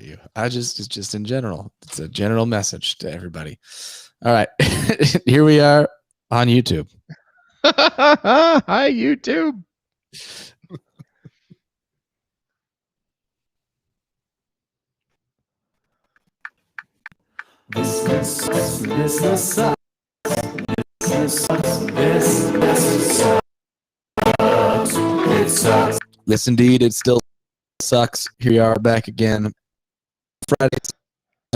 you. It's just in general. It's a general message to everybody. All right. Here we are on YouTube. Hi, YouTube. Yes, indeed. It still sucks. Here we are back again. Friday,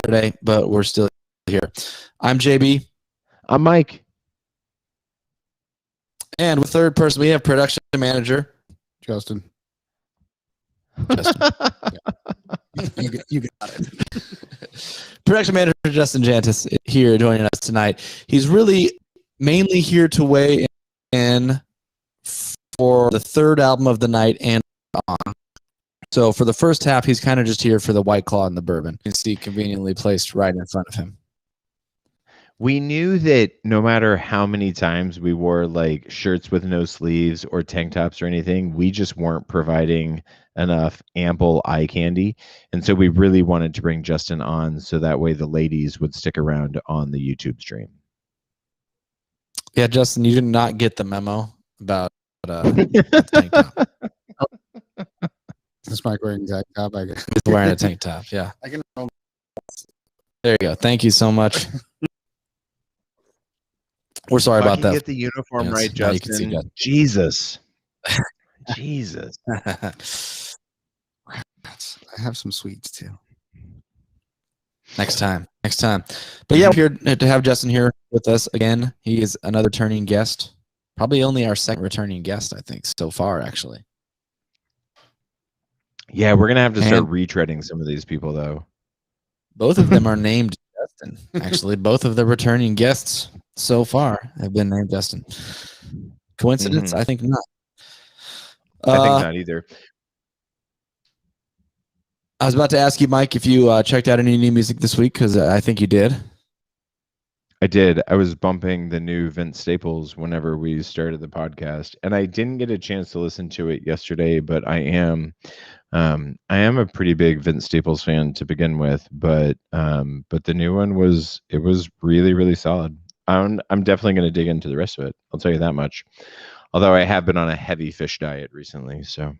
Saturday, but we're still here. I'm JB. I'm Mike. And with third person, we have production manager Justin. You got it. Production manager Justin Jantis here joining us tonight. He's really mainly here to weigh in for the third album of the night and on. So for the first half, he's kind of just here for the White Claw and the bourbon. You can see conveniently placed right in front of him. We knew that no matter how many times we wore like shirts with no sleeves or tank tops or anything, we just weren't providing enough ample eye candy. And so we really wanted to bring Justin on so that way the ladies would stick around on the YouTube stream. Yeah, Justin, you did not get the memo about tank top. Is Mike wearing a tank top? He's wearing a tank top, yeah. I can. There you go. Thank you so much. We're sorry about that. Get the uniform yes, right, Justin. Jesus. Jesus. I have some sweets too. Next time. But yeah, we're here to have Justin here with us again. He is another returning guest. Probably only our second returning guest, I think, so far, actually. Yeah, we're going to have to start retreading some of these people, though. Both of them are named Justin. Actually, both of the returning guests so far have been named Justin. Coincidence? I think not. I think not either. I was about to ask you, Mike, if you checked out any new music this week, because I think you did. I did. I was bumping the new Vince Staples whenever we started the podcast, and I didn't get a chance to listen to it yesterday, but I am a pretty big Vince Staples fan to begin with, but the new one was really, really solid. I'm definitely going to dig into the rest of it. I'll tell you that much. Although I have been on a heavy fish diet recently, so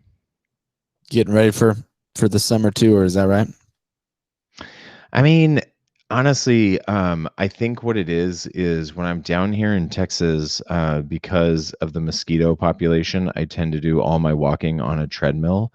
getting ready for the summer tour, is that right? I mean, honestly, I think what it is when I'm down here in Texas, because of the mosquito population, I tend to do all my walking on a treadmill.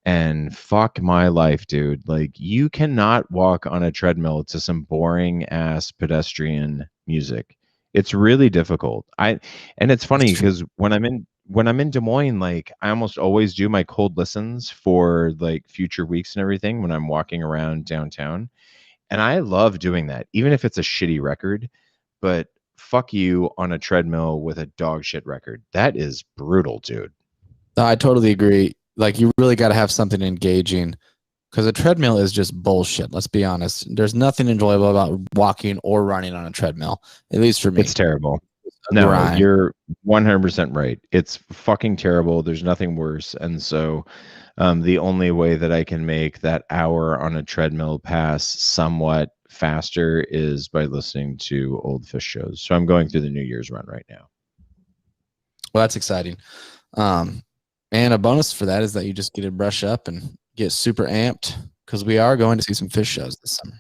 And fuck my life, dude. Like, you cannot walk on a treadmill to some boring ass pedestrian music. It's really difficult. And it's funny because when I'm in Des Moines, like, I almost always do my cold listens for like future weeks and everything when I'm walking around downtown. And I love doing that, even if it's a shitty record. But fuck you on a treadmill with a dog shit record. That is brutal, dude. I totally agree. Like, you really got to have something engaging, because a treadmill is just bullshit. Let's be honest. There's nothing enjoyable about walking or running on a treadmill, at least for me. It's terrible. No, you're 100% right. It's fucking terrible. There's nothing worse. And so the only way that I can make that hour on a treadmill pass somewhat faster is by listening to old Fish shows. So I'm going through the New Year's run right now. Well, that's exciting. And a bonus for that is that you just get to brush up and get super amped, because we are going to see some Fish shows this summer.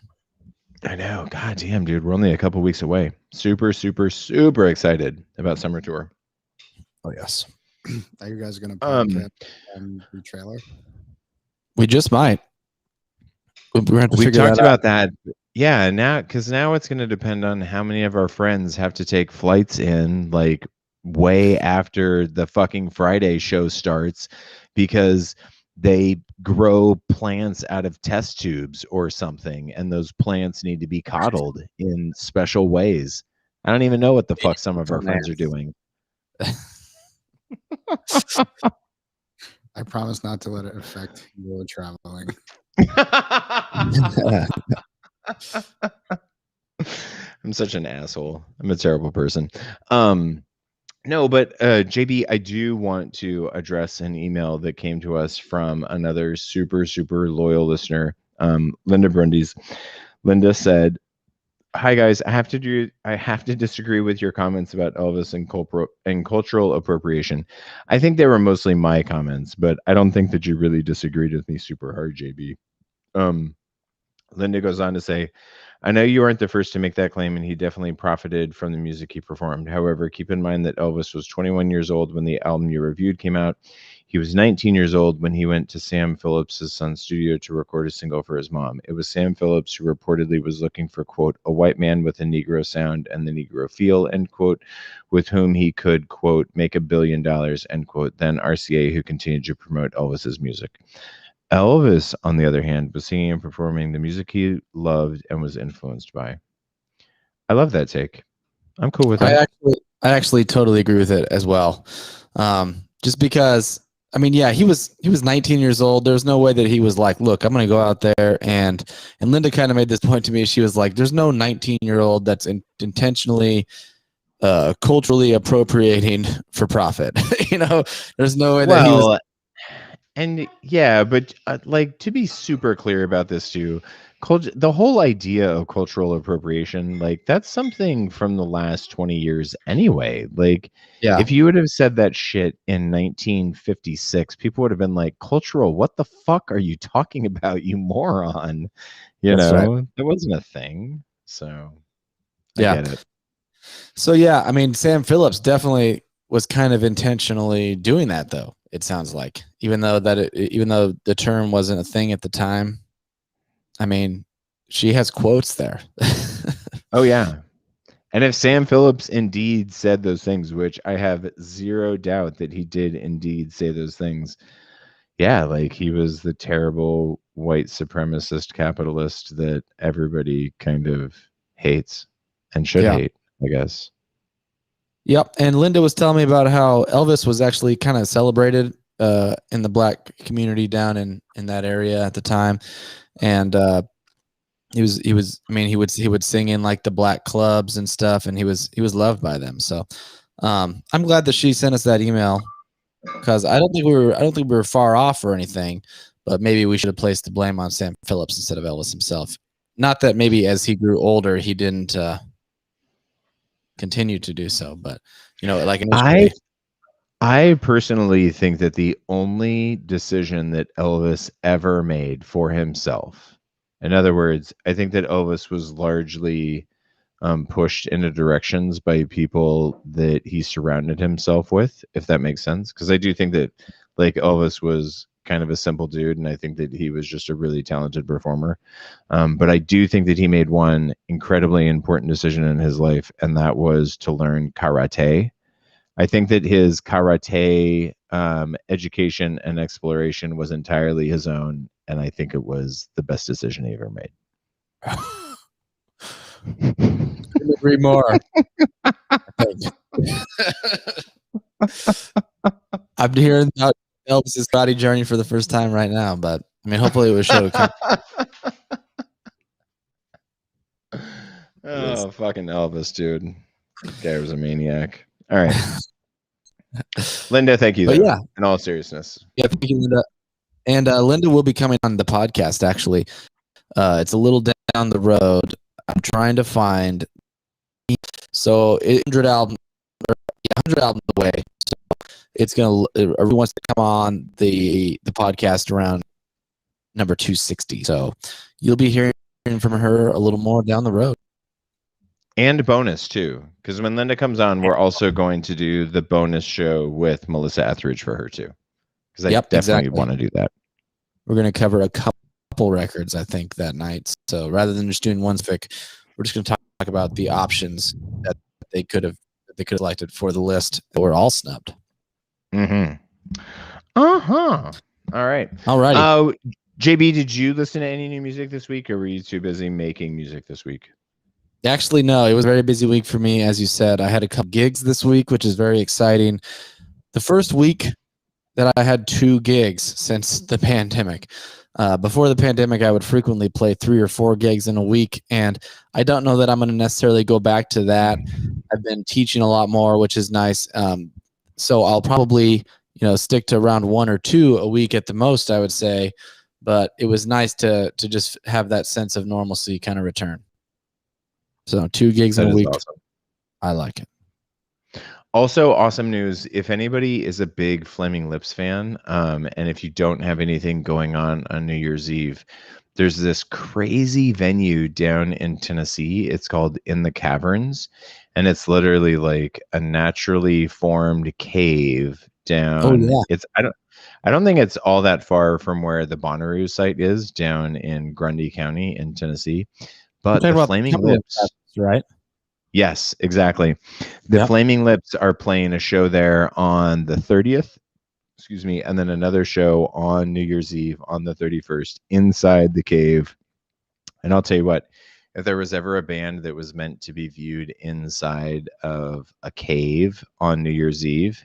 I know. God damn, dude. We're only a couple weeks away. Super, super, super excited about summer tour. Oh, yes. Are you guys going to podcast the trailer? We just might. We talked about that. Yeah, now it's going to depend on how many of our friends have to take flights in, like, way after the fucking Friday show starts, because they grow plants out of test tubes or something, and those plants need to be coddled in special ways. I don't even know what the fuck some of our friends are doing. I promise not to let it affect your traveling. I'm such an asshole. I'm a terrible person. No, but JB, I do want to address an email that came to us from another super, super loyal listener. Linda Brundy's. Linda said, "Hi guys, I have to disagree with your comments about Elvis and cultural appropriation. I think they were mostly my comments, but I don't think that you really disagreed with me super hard, JB." Linda goes on to say, "I know you aren't the first to make that claim, and he definitely profited from the music he performed. However, keep in mind that Elvis was 21 years old when the album you reviewed came out. He was 19 years old when he went to Sam Phillips' son's studio to record a single for his mom. It was Sam Phillips who reportedly was looking for, quote, a white man with a Negro sound and the Negro feel, end quote, with whom he could, quote, make $1 billion, end quote, then RCA, who continued to promote Elvis's music. Elvis, on the other hand, was singing and performing the music he loved and was influenced by." I love that take. I'm cool with that. I actually totally agree with it as well. Just because, I mean, yeah, he was 19 years old. There's no way that he was like, look, I'm going to go out there and Linda kind of made this point to me. She was like, there's no 19-year-old that's intentionally culturally appropriating for profit. There's no way that he was. And yeah, but like, to be super clear about this too, the whole idea of cultural appropriation, like, that's something from the last 20 years anyway. Like, Yeah. if you would have said that shit in 1956, people would have been like, cultural, what the fuck are you talking about, you moron? That's right. That wasn't a thing. So I get it. So yeah, I mean, Sam Phillips definitely was kind of intentionally doing that, though. It sounds like, even though the term wasn't a thing at the time. I mean, she has quotes there. Oh yeah. And if Sam Phillips indeed said those things, which I have zero doubt that he did indeed say those things, yeah, like, he was the terrible white supremacist capitalist that everybody kind of hates and should hate, I guess. Yep. And Linda was telling me about how Elvis was actually kind of celebrated in the black community down in that area at the time. And he would sing in like the black clubs and stuff, and he was loved by them. So I'm glad that she sent us that email, because I don't think we were far off or anything, but maybe we should have placed the blame on Sam Phillips instead of Elvis himself. Not that maybe as he grew older he didn't continue to do so, but like initially. I personally think that the only decision that Elvis ever made for himself, in other words, I think that Elvis was largely pushed into directions by people that he surrounded himself with, if that makes sense. Because I do think that, like, Elvis was kind of a simple dude, and I think that he was just a really talented performer. But I do think that he made one incredibly important decision in his life, and that was to learn karate. I think that his karate education and exploration was entirely his own, and I think it was the best decision he ever made. Couldn't agree more. I'm hearing about Elvis's karate journey for the first time right now, but I mean, hopefully it was show. Oh, fucking Elvis, dude. That guy was a maniac. All right. Linda, thank you. Yeah, in all seriousness. Yeah, thank you, Linda. And Linda will be coming on the podcast, actually. It's a little down the road. I'm trying to find. So 100 albums away. So it's gonna. Everyone wants to come on the podcast around number 260. So you'll be hearing from her a little more down the road. And bonus too, because when Linda comes on, we're also going to do the bonus show with Melissa Etheridge for her too, because I definitely want to do that. We're going to cover a couple records, I think, that night. So rather than just doing one specific, we're just going to talk about the options that they could have selected for the list that were all snubbed. Mm-hmm. All right. JB, did you listen to any new music this week, or were you too busy making music this week? Actually, no. It was a very busy week for me. As you said, I had a couple gigs this week, which is very exciting. The first week that I had 2 gigs since the pandemic. Before the pandemic, I would frequently play 3 or 4 gigs in a week, and I don't know that I'm going to necessarily go back to that. I've been teaching a lot more, which is nice. So I'll probably, stick to around 1 or 2 a week at the most, I would say. but it was nice to just have that sense of normalcy kind of return. So 2 gigs in a week, awesome. I like it. Also, awesome news. If anybody is a big Flaming Lips fan, and if you don't have anything going on New Year's Eve, there's this crazy venue down in Tennessee. It's called In the Caverns, and it's literally like a naturally formed cave down. Oh, yeah. It's I don't think it's all that far from where the Bonnaroo site is down in Grundy County in Tennessee. But the Flaming Lips, right? yes, exactly. The Yep. Flaming Lips are playing a show there on the 30th, excuse me, and then another show on New Year's Eve on the 31st inside the cave. And I'll tell you what, if there was ever a band that was meant to be viewed inside of a cave on New Year's Eve,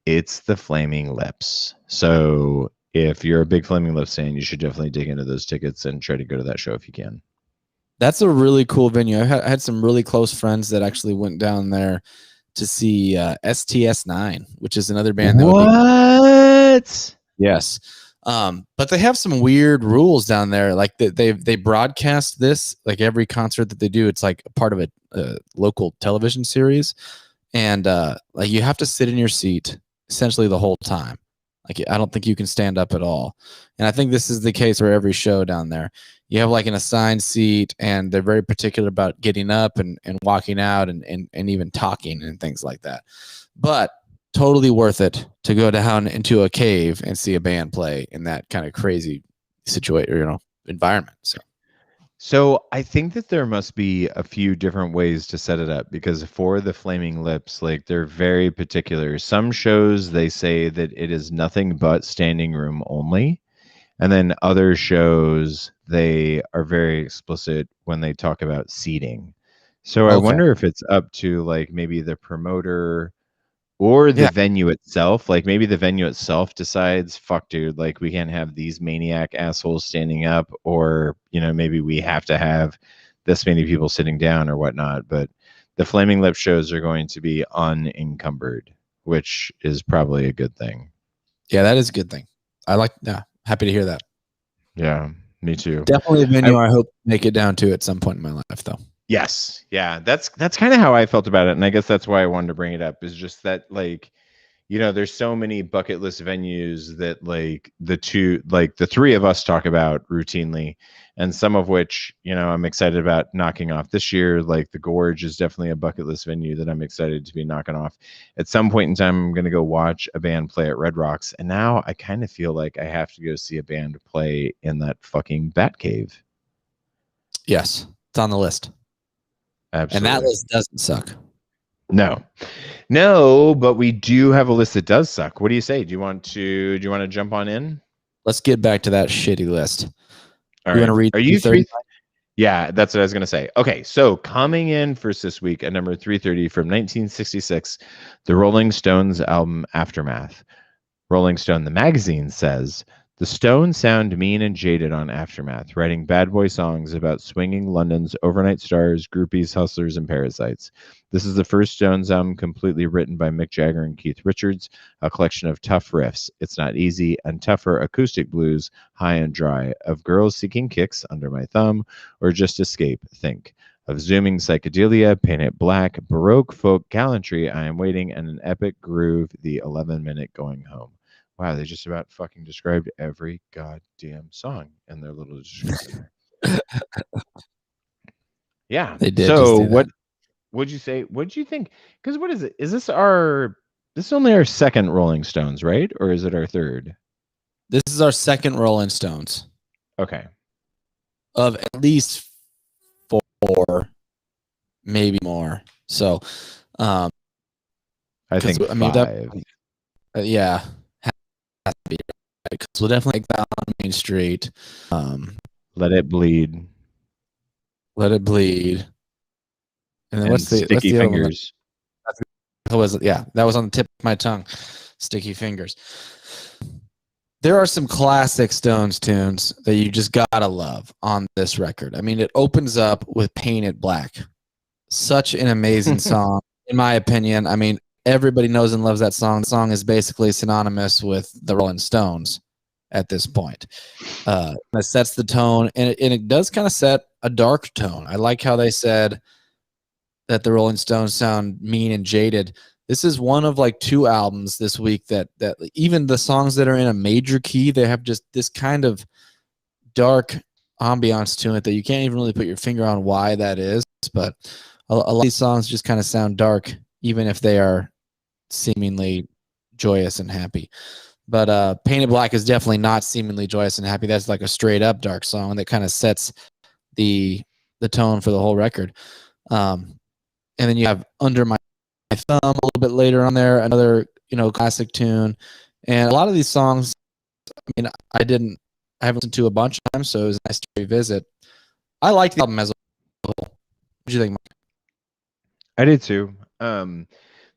it's the Flaming Lips. So if you're a big Flaming Lips fan, you should definitely dig into those tickets and try to go to that show if you can. That's a really cool venue. I had some really close friends that actually went down there to see STS9, which is another band that would be. Yes. But they have some weird rules down there. Like they broadcast this, like every concert that they do, it's like a part of a local television series. And like you have to sit in your seat essentially the whole time. Like I don't think you can stand up at all. And I think this is the case for every show down there. You have like an assigned seat, and they're very particular about getting up and walking out and even talking and things like that. But totally worth it to go down into a cave and see a band play in that kind of crazy situation, environment. So I think that there must be a few different ways to set it up, because for the Flaming Lips, like they're very particular. Some shows they say that it is nothing but standing room only. And then other shows, they are very explicit when they talk about seating. So I wonder if it's up to like maybe the promoter or the venue itself. Like maybe the venue itself decides, fuck, dude, like we can't have these maniac assholes standing up, or, maybe we have to have this many people sitting down or whatnot. But the Flaming Lip shows are going to be unencumbered, which is probably a good thing. Yeah, that is a good thing. Happy to hear that. Yeah, me too. Definitely a venue I hope to make it down to at some point in my life, though. Yes. Yeah. That's kind of how I felt about it. And I guess that's why I wanted to bring it up, is just that, like, there's so many bucket list venues that like the three of us talk about routinely, and some of which, I'm excited about knocking off this year. Like the Gorge is definitely a bucket list venue that I'm excited to be knocking off. At some point in time, I'm going to go watch a band play at Red Rocks. And now I kind of feel like I have to go see a band play in that fucking Bat Cave. Yes. It's on the list. Absolutely. And that list doesn't suck. No, but we do have a list that does suck. What do you say? Do you want to jump on in? Let's get back to that shitty list. All right. Are you 3? Yeah, that's what I was going to say. Okay, so coming in first this week at number 330 from 1966, the Rolling Stones album Aftermath. Rolling Stone, the magazine, says, the Stones sound mean and jaded on Aftermath, writing bad boy songs about swinging London's overnight stars, groupies, hustlers, and parasites. This is the first Stones album completely written by Mick Jagger and Keith Richards, a collection of tough riffs, It's Not Easy, and tougher acoustic blues, High and Dry, of girls seeking kicks, Under My Thumb, or Just Escape, Think, of zooming psychedelia, Paint It Black, Baroque folk gallantry, I Am Waiting, and an epic groove, The 11-Minute Going Home. Wow, they just about fucking described every goddamn song in their little description there. Yeah. They did. So what'd you say? What'd you think? Because what is it? Is this this is only our second Rolling Stones, right? Or is it our third? This is our second Rolling Stones. Okay. Of at least 4, maybe more. So I think 5. Yeah. Because we'll definitely take that on Main Street. Let It Bleed. Let It Bleed. And then what's the Sticky Fingers? That was on the tip of my tongue. Sticky Fingers. There are some classic Stones tunes that you just gotta love on this record. I mean, it opens up with Paint It Black. Such an amazing song, in my opinion. I mean, everybody knows and loves that song. The song is basically synonymous with the Rolling Stones at this point. That sets the tone, and it does kind of set a dark tone. I like how they said that the Rolling Stones sound mean and jaded. This is one of like 2 albums this week that even the songs that are in a major key, they have just this kind of dark ambiance to it that you can't even really put your finger on why that is. But a lot of these songs just kind of sound dark, even if they are seemingly joyous and happy. But Painted Black is definitely not seemingly joyous and happy. That's like a straight up dark song that kind of sets the tone for the whole record. And then you have Under My Thumb a little bit later on there, another, classic tune. And a lot of these songs, I mean, I haven't listened to a bunch of times, so it was nice to revisit. I like the album as a whole. What do you think, Mike? I did too.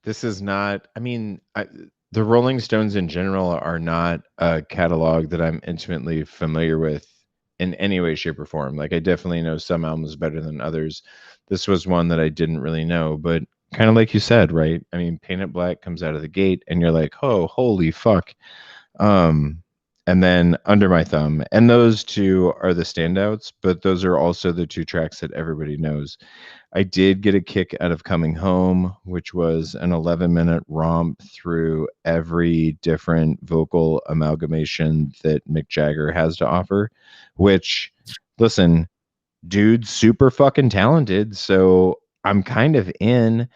This is not, the Rolling Stones in general are not a catalog that I'm intimately familiar with in any way, shape, or form. Like, I definitely know some albums better than others. This was one that I didn't really know, but kind of like you said, right? I mean, Painted Black comes out of the gate and you're like, oh, holy fuck. And then Under My Thumb. And those 2 are the standouts, but those are also the 2 tracks that everybody knows. I did get a kick out of Coming Home, which was an 11-minute romp through every different vocal amalgamation that Mick Jagger has to offer, which, listen, dude's super fucking talented, so I'm kind of in.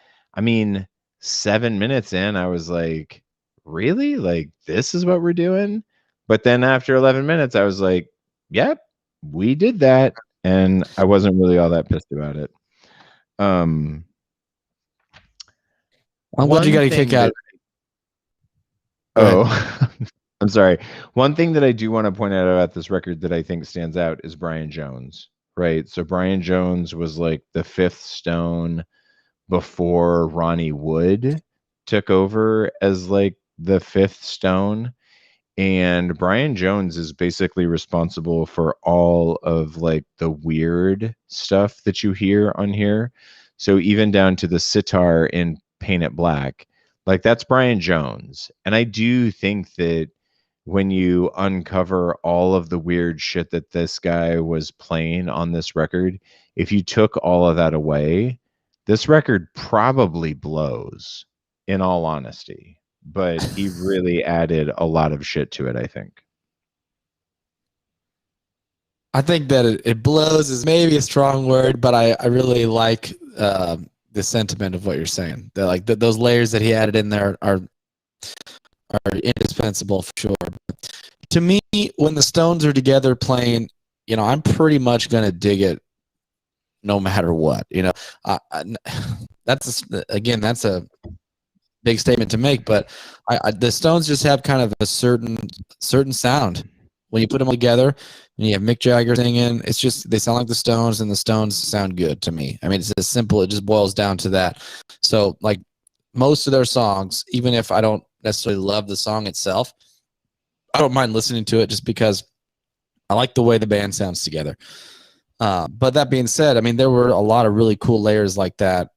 7 minutes in, I was like, really? Like, this is what we're doing? But then after 11 minutes, I was like, yep, we did that. And I wasn't really all that pissed about it. I'm glad you got a kick out. I'm sorry. One thing that I do want to point out about this record that I think stands out is Brian Jones, right? So Brian Jones was like the 5th Stone before Ronnie Wood took over as like the 5th Stone. And Brian Jones is basically responsible for all of like the weird stuff that you hear on here. So even down to the sitar in Paint It Black, like that's Brian Jones. And I do think that when you uncover all of the weird shit that this guy was playing on this record, if you took all of that away, this record probably blows, in all honesty. But he really added a lot of shit to it, I think. I think that it blows is maybe a strong word, but I really like the sentiment of what you're saying. That like those layers that he added in there are indispensable for sure. To me, when the Stones are together playing, I'm pretty much gonna dig it, no matter what. That's a big statement to make, but the Stones just have kind of a certain sound. When you put them together and you have Mick Jagger singing, it's just they sound like the Stones, and the Stones sound good to me. I mean, it's as simple. It just boils down to that. So, like most of their songs, even if I don't necessarily love the song itself, I don't mind listening to it just because I like the way the band sounds together. But that being said, I mean, there were a lot of really cool layers like that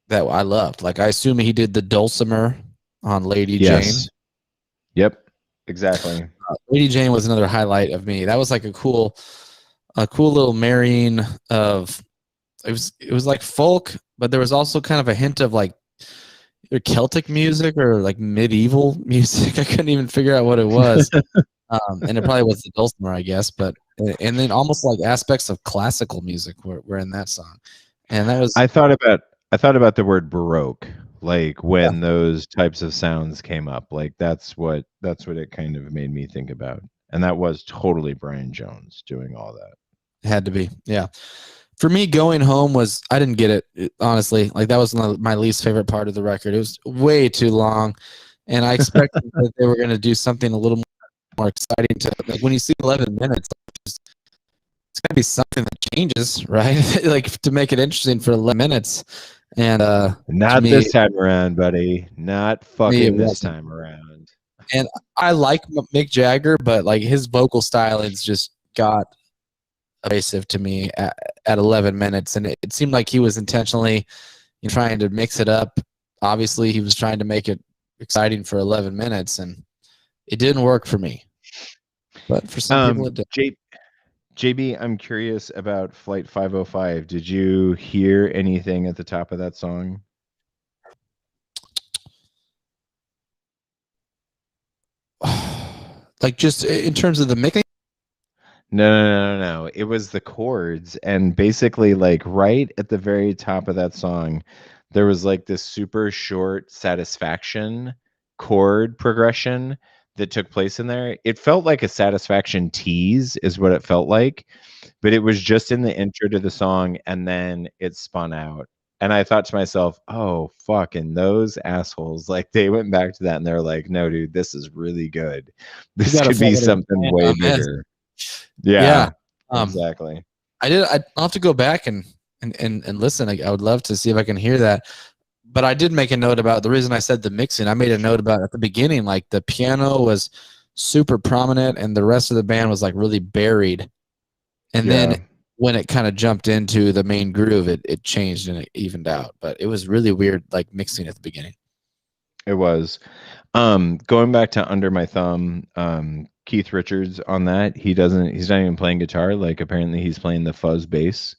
I loved. Like, I assume he did the dulcimer on Lady Jane. Yep, exactly. Lady Jane was another highlight of me. That was like a cool little marrying of it was like folk, but there was also kind of a hint of like either Celtic music or like medieval music. I couldn't even figure out what it was. And it probably was the dulcimer, I guess. But and then almost like aspects of classical music were in that song. And that was I thought about the word baroque, like when those types of sounds came up. Like that's what it kind of made me think about. And that was totally Brian Jones doing all that. It had to be. Yeah. For me, Going Home I didn't get it, honestly. Like, that was my least favorite part of the record. It was way too long, and I expected that they were going to do something a little more exciting. Like, when you see 11 minutes, it's got to be something that changes, right? Like, to make it interesting for 11 minutes. And not this time around, buddy. Not fucking this time around. And I like Mick Jagger, but like his vocal stylings just got evasive to me at 11 minutes, and it seemed like he was intentionally trying to mix it up. Obviously, he was trying to make it exciting for 11 minutes, and it didn't work for me. but for some people it did. JB, I'm curious about Flight 505. Did you hear anything at the top of that song? Like just in terms of the mixing? No. It was the chords, and basically, like right at the very top of that song, there was like this super short satisfaction chord progression that took place in there. It felt like a satisfaction tease, is what it felt like, but it was just in the intro to the song, and then it spun out. And I thought to myself, oh, fucking those assholes. Like they went back to that and they're like, no, dude, this is really good. This could be something way bigger. Yeah, exactly. I'll have to go back and listen. I would love to see if I can hear that. But I did make a note about the reason I said the mixing. I made a note about at the beginning, like the piano was super prominent and the rest of the band was like really buried. And then when it kind of jumped into the main groove, it changed and it evened out. But it was really weird, like mixing at the beginning. It was. Going back to Under My Thumb, Keith Richards on that, he's not even playing guitar. Like apparently he's playing the fuzz bass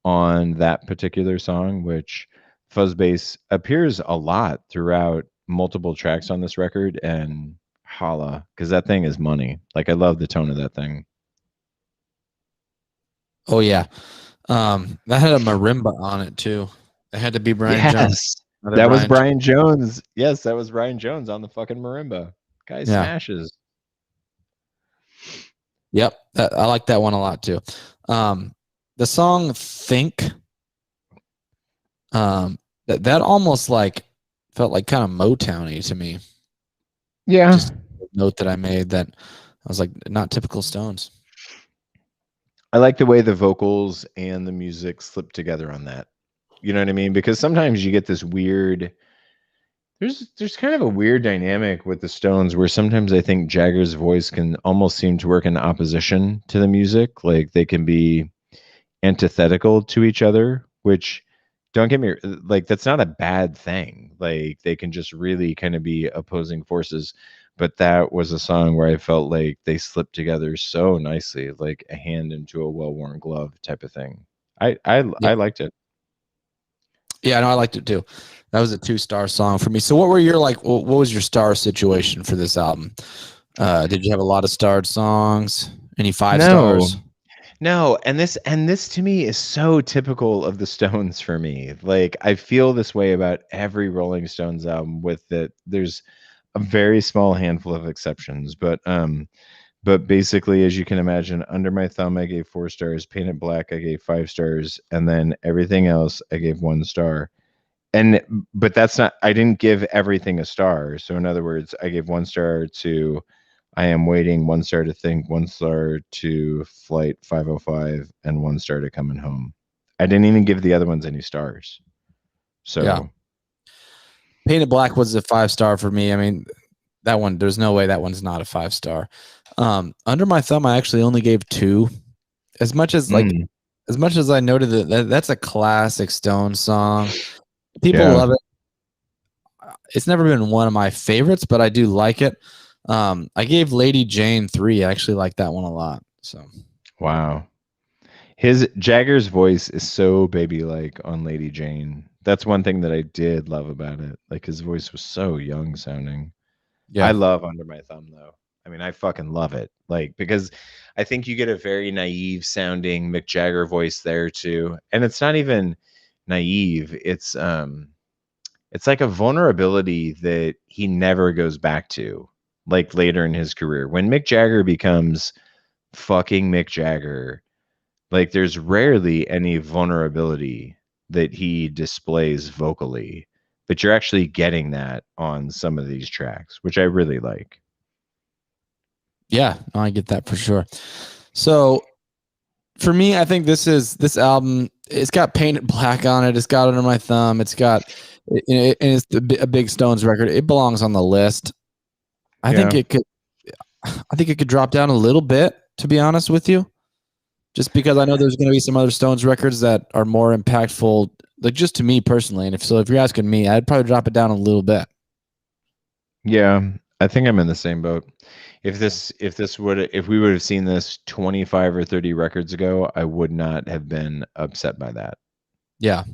on that particular song, which fuzz bass appears a lot throughout multiple tracks on this record, and holla, because that thing is money. Like I love the tone of that thing. Oh yeah. That had a marimba on it too. It had to be Brian Jones. That was Brian Jones. Yes, that was Brian Jones on the fucking marimba. Guy smashes. Yep. I like that one a lot too. The song Think, that almost like felt like kind of Motown-y to me. Yeah. Just a note that I made that I was like, not typical Stones. I like the way the vocals and the music slip together on that. You know what I mean? Because sometimes you get this weird, there's kind of a weird dynamic with the Stones where sometimes I think Jagger's voice can almost seem to work in opposition to the music. Like they can be antithetical to each other, which don't get me like that's not a bad thing. Like they can just really kind of be opposing forces. But that was a song where I felt like they slipped together so nicely, like a hand into a well-worn glove type of thing. I liked it. Yeah, no, I liked it too. That was a 2-star song for me. So what were your what was your star situation for this album? Did you have a lot of starred songs? Any 5 stars? No, and this to me is so typical of the Stones for me. Like I feel this way about every Rolling Stones album with that there's a very small handful of exceptions, but basically as you can imagine, Under My Thumb I gave 4 stars, Painted Black I gave 5 stars, and then everything else I gave 1 star. But that's not, I didn't give everything a star. So in other words, I gave 1 star to I Am Waiting, 1 star to Think, 1 star to Flight 505, and 1 star to Coming Home. I didn't even give the other ones any stars. So yeah. Painted Black was a 5-star for me. I mean, that one, there's no way that one's not a 5-star. Under My Thumb, I actually only gave 2. As much as I noted that's a classic Stones song. People love it. It's never been one of my favorites, but I do like it. I gave Lady Jane 3. I actually like that one a lot. So wow. His Jagger's voice is so baby-like on Lady Jane. That's one thing that I did love about it. Like his voice was so young sounding. Yeah. I love Under My Thumb though. I mean, I fucking love it. Like because I think you get a very naive sounding Mick Jagger voice there too. And it's not even naive. It's like a vulnerability that he never goes back to, like later in his career. When Mick Jagger becomes fucking Mick Jagger, like there's rarely any vulnerability that he displays vocally, but you're actually getting that on some of these tracks, which I really like. Yeah, no, I get that for sure. So for me, I think this album, it's got Painted Black on it. It's got Under My Thumb. It's got, and it's a big Stones record. It belongs on the list. I think it could drop down a little bit, to be honest with you, just because I know there's going to be some other Stones records that are more impactful, like just to me personally. And if you're asking me, I'd probably drop it down a little bit. Yeah, I think I'm in the same boat. If we would have seen this 25 or 30 records ago, I would not have been upset by that. Yeah.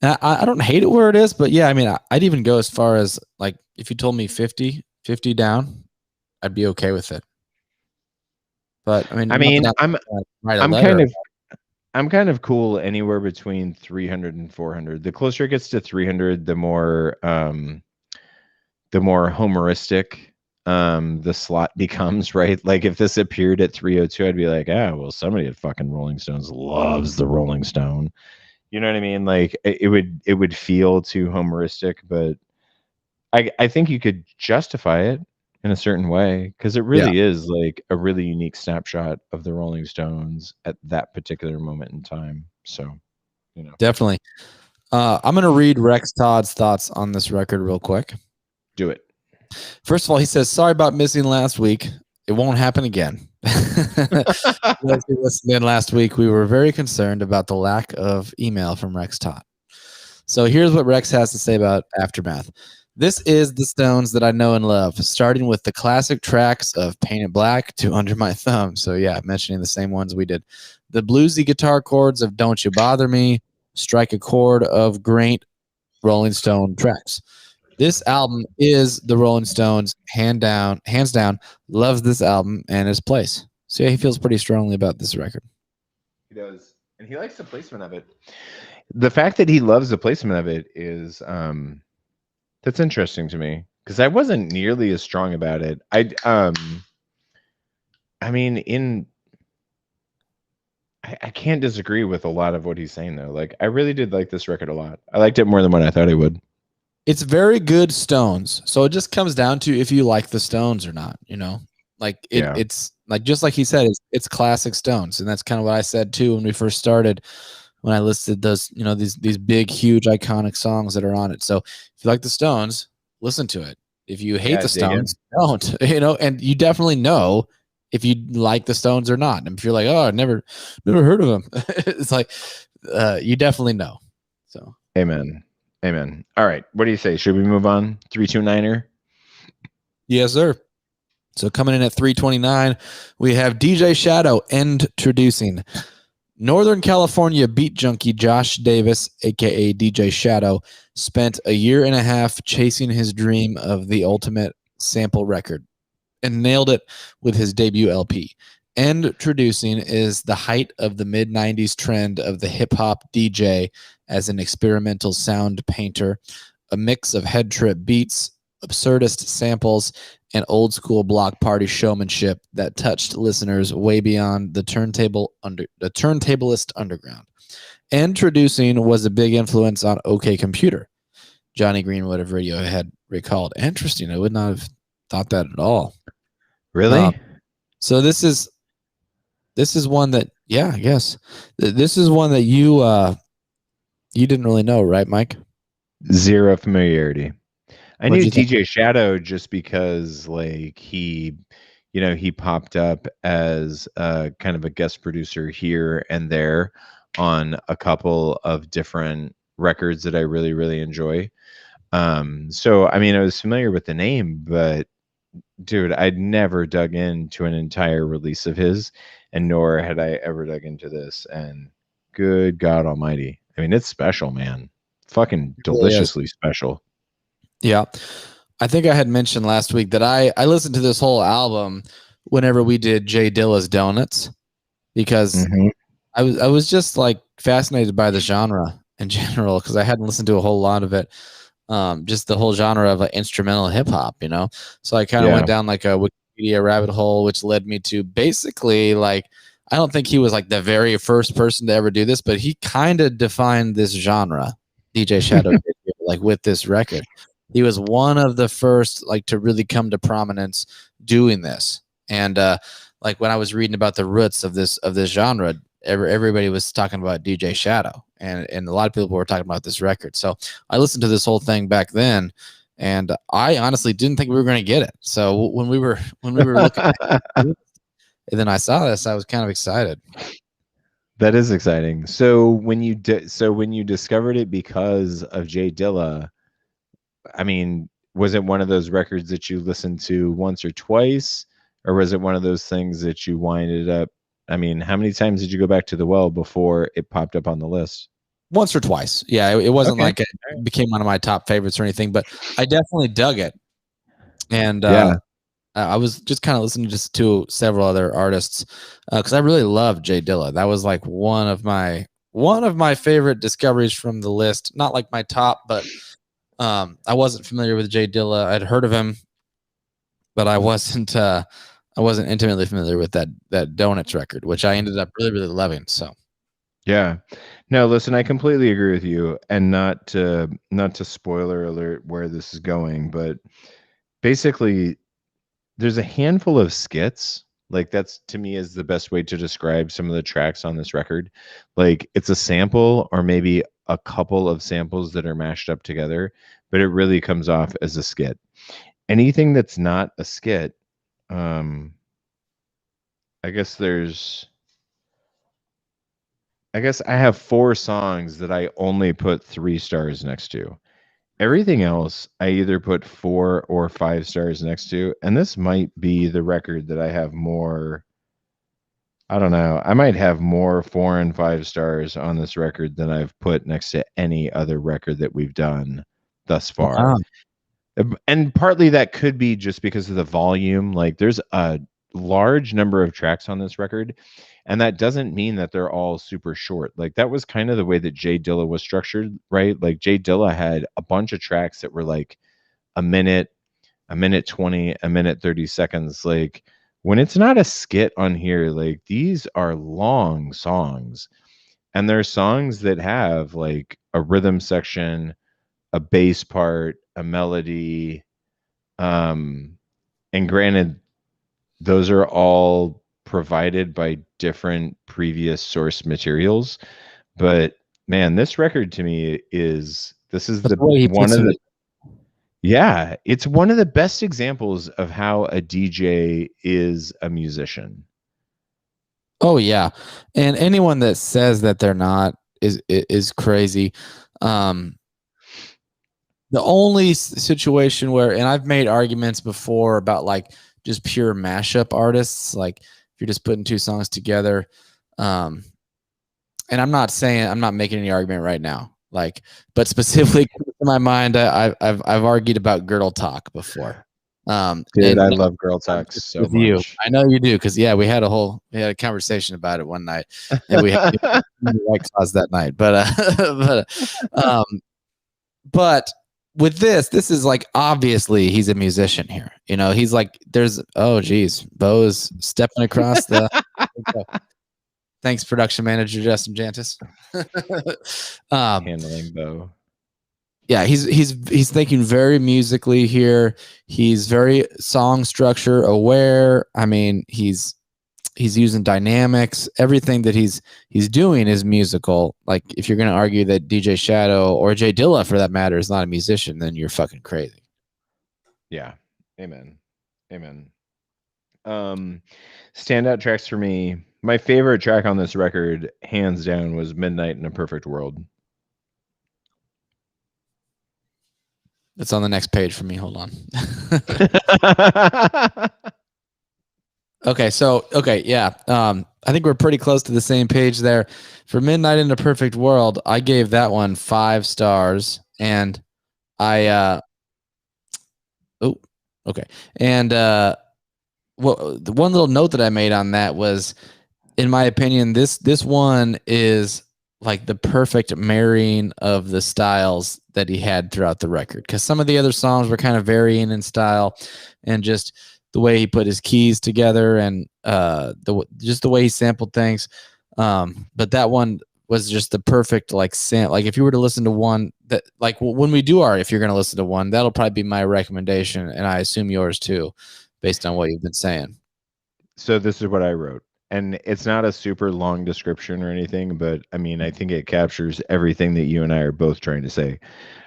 I don't hate it where it is, but yeah, I mean, I'd even go as far as like if you told me 50 down, I'd be okay with it. But I mean, write a I'm letter. kind of cool anywhere between 300 and 400. The closer it gets to 300, the more homeristic the slot becomes, right? Like if this appeared at 302, I'd be like, well, somebody at fucking Rolling Stones loves the Rolling Stone. You know what I mean? Like it would feel too homeristic, but I think you could justify it in a certain way because it really is like a really unique snapshot of the Rolling Stones at that particular moment in time. So, Definitely. I'm going to read Rex Todd's thoughts on this record real quick. Do it. First of all, he says, sorry about missing last week. It won't happen again. As we listened in last week, we were very concerned about the lack of email from Rex Todd. So here's what Rex has to say about Aftermath. This is the Stones that I know and love, starting with the classic tracks of Painted Black to Under My Thumb. So yeah, mentioning the same ones we did. The bluesy guitar chords of Don't You Bother Me, strike a chord of great Rolling Stone tracks. This album is the Rolling Stones, hands down, loves this album and its place. So yeah, he feels pretty strongly about this record. He does. And he likes the placement of it. The fact that he loves the placement of it is that's interesting to me because I wasn't nearly as strong about it. I mean, I can't disagree with a lot of what he's saying though. Like I really did like this record a lot. I liked it more than what I thought I would. It's very good Stones. So it just comes down to if you like the Stones or not, Like it's like just like he said, it's classic Stones. And that's kind of what I said too when we first started, when I listed those, these big, huge, iconic songs that are on it. So if you like the Stones, listen to it. If you hate the Stones, don't, and you definitely know if you like the Stones or not. And if you're like, oh, I never heard of them, it's like you definitely know. So Amen. All right. What do you say? Should we move on? 329er? Yes, sir. So coming in at 329, we have DJ Shadow introducing Northern California beat junkie Josh Davis, a.k.a. DJ Shadow, spent a year and a half chasing his dream of the ultimate sample record and nailed it with his debut LP. Introducing is the height of the mid-90s trend of the hip-hop DJ as an experimental sound painter, a mix of head trip beats, absurdist samples, and old school block party showmanship that touched listeners way beyond the turntablist underground. Introducing was a big influence on OK Computer. Johnny Greenwood of Radiohead recalled. Interesting. I would not have thought that at all. Really? So this is one that, I guess this is one that you didn't really know, right, Mike? Zero familiarity. I knew DJ Shadow just because like he popped up as kind of a guest producer here and there on a couple of different records that I really, really enjoy. So, I mean, I was familiar with the name, but dude, I'd never dug into an entire release of his, and nor had I ever dug into this. And good God Almighty. I mean, it's special, man. Fucking deliciously special. Yeah. I think I had mentioned last week that I listened to this whole album whenever we did Jay Dilla's Donuts because I was just like fascinated by the genre in general because I hadn't listened to a whole lot of it. Just the whole genre of like instrumental hip hop, So I kind of went down like a Wikipedia rabbit hole, which led me to basically like, I don't think he was like the very first person to ever do this, but he kind of defined this genre, DJ Shadow did, like with this record. He was one of the first like to really come to prominence doing this. And like when I was reading about the roots of this genre, everybody was talking about DJ Shadow, and a lot of people were talking about this record. So I listened to this whole thing back then, and I honestly didn't think we were going to get it. So when we were looking at it, and then I saw this, I was kind of excited. That is exciting. So when you discovered it because of Jay Dilla, I mean, was it one of those records that you listened to once or twice? or was it one of those things that you winded up? I mean, how many times did you go back to the well before it popped up on the list? Once or twice. Yeah, it wasn't Okay. like it became one of my top favorites or anything, but I definitely dug it. And Yeah. I was just kind of listening just to several other artists because I really love Jay Dilla. That was like one of my favorite discoveries from the list. Not like my top, but I wasn't familiar with Jay Dilla. I'd heard of him, but I wasn't intimately familiar with that Donuts record, which I ended up really loving. So yeah. No, listen, I completely agree with you, and not to spoiler alert where this is going, but basically there's a handful of skits. Like, that's, to me, is the best way to describe some of the tracks on this record. Like, it's a sample or maybe a couple of samples that are mashed up together, but it really comes off as a skit. Anything that's not a skit, I guess I have 4 songs that I only put 3 stars next to. Everything else, I either put 4 or 5 stars next to, and this might be the record that I have more. I don't know. I might have more 4 and 5 stars on this record than I've put next to any other record that we've done thus far. wow. And partly that could be just because of the volume. Like, there's a large number of tracks on this record, and that doesn't mean that they're all super short. Like, that was kind of the way that Jay Dilla was structured, right? Like, Jay Dilla had a bunch of tracks that were like a minute 20, a minute 30 seconds. Like, when it's not a skit on here, like, these are long songs, and they're songs that have like a rhythm section, a bass part, a melody. And granted, those are all provided by different previous source materials, but man, this record to me is The way he one puts of the it. yeah, it's one of the best examples of how a DJ is a musician. Oh yeah, and anyone that says that they're not is crazy. The only situation where, and I've made arguments before about like just pure mashup artists, like if you're just putting 2 songs together, and I'm not making any argument right now, like, but specifically in my mind, I've argued about Girdle Talk before. Dude, And I love Girl Talk so with you, much. I know you do, because yeah, we had a conversation about it one night, and we had White Claws that night, but with this is like, obviously he's a musician here. You know, he's like, Bo is stepping across the. Thanks, production manager Justin Jantis. Handling Bo. Yeah, he's thinking very musically here. He's very song structure aware. I mean, he's using dynamics. Everything that he's doing is musical. Like, if you're going to argue that DJ Shadow or Jay Dilla, for that matter, is not a musician, then you're fucking crazy. Yeah. Amen. Standout tracks for me. My favorite track on this record, hands down, was Midnight in a Perfect World. It's on the next page for me. Hold on. Okay, yeah. I think we're pretty close to the same page there. For Midnight in a Perfect World, I gave that one 5 stars, and okay. And well, the one little note that I made on that was, in my opinion, this one is like the perfect marrying of the styles that he had throughout the record, because some of the other songs were kind of varying in style, and just the way he put his keys together, and the way he sampled things. But that one was just the perfect like like, if you were to listen to one that, like, when we do if you're going to listen to one, that'll probably be my recommendation, and I assume yours too, based on what you've been saying. So this is what I wrote. And it's not a super long description or anything, but I mean, I think it captures everything that you and I are both trying to say.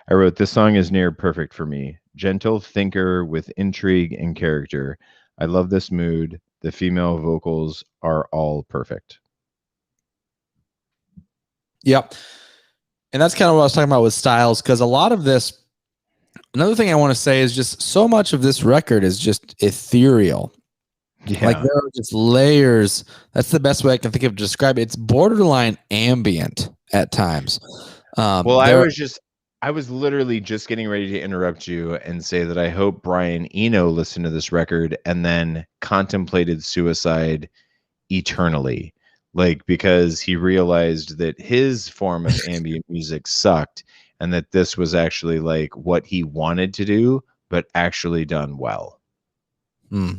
I wrote, this song is near perfect for me. Gentle thinker with intrigue and character. I love this mood. The female vocals are all perfect. Yep. And that's kind of what I was talking about with styles, because a lot of this, another thing I want to say is just so much of this record is just ethereal. Yeah. Like there are just layers. That's the best way I can think of to describe it. It's borderline ambient at times. Well, I was literally just getting ready to interrupt you and say that I hope Brian Eno listened to this record and then contemplated suicide eternally. Like, because he realized that his form of ambient music sucked and that this was actually like what he wanted to do, but actually done well. Hmm.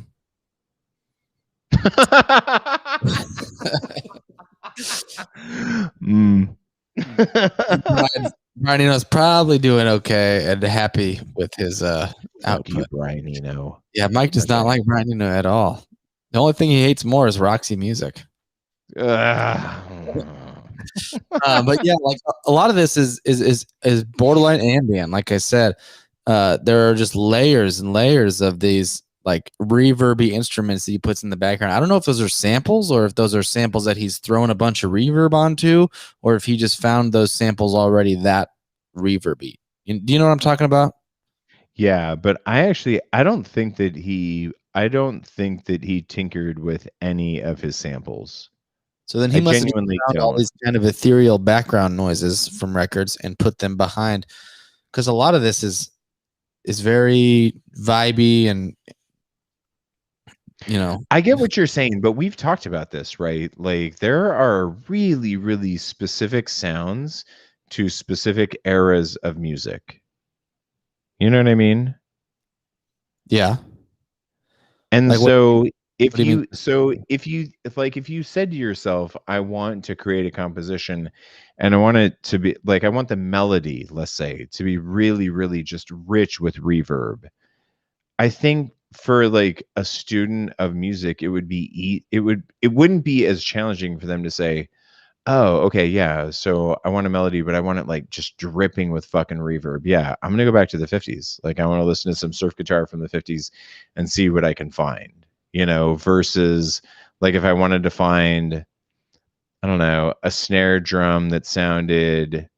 Brian Eno's probably doing okay and happy with his Fuck output. you, Brian Eno. Yeah, Mike does not like Brian Eno at all. The only thing he hates more is Roxy Music. Ugh. But yeah, like a lot of this is borderline ambient. Like I said, there are just layers and layers of these like reverby instruments that he puts in the background. I don't know if those are samples or if those are samples that he's thrown a bunch of reverb onto, or if he just found those samples already that reverby. Do you know what I'm talking about? Yeah, but I don't think that he tinkered with any of his samples. So then he must have genuinely found all don't. these kind of ethereal background noises from records and put them behind, because a lot of this is very vibey and I get what you're saying, but we've talked about this, right? Like there are really, really specific sounds to specific eras of music. You know what I mean? yeah. And Like so what do you mean? if you said to yourself, I want to create a composition and I want it to be like I want the melody, let's say, to be really, really just rich with reverb. I think for like a student of music, it wouldn't be as challenging for them to say, "Oh, okay, yeah, so I want a melody, but I want it like just dripping with fucking reverb." Yeah, I'm gonna go back to the 50s. Like I want to listen to some surf guitar from the 50s and see what I can find, versus like if I wanted to find, I don't know, a snare drum that sounded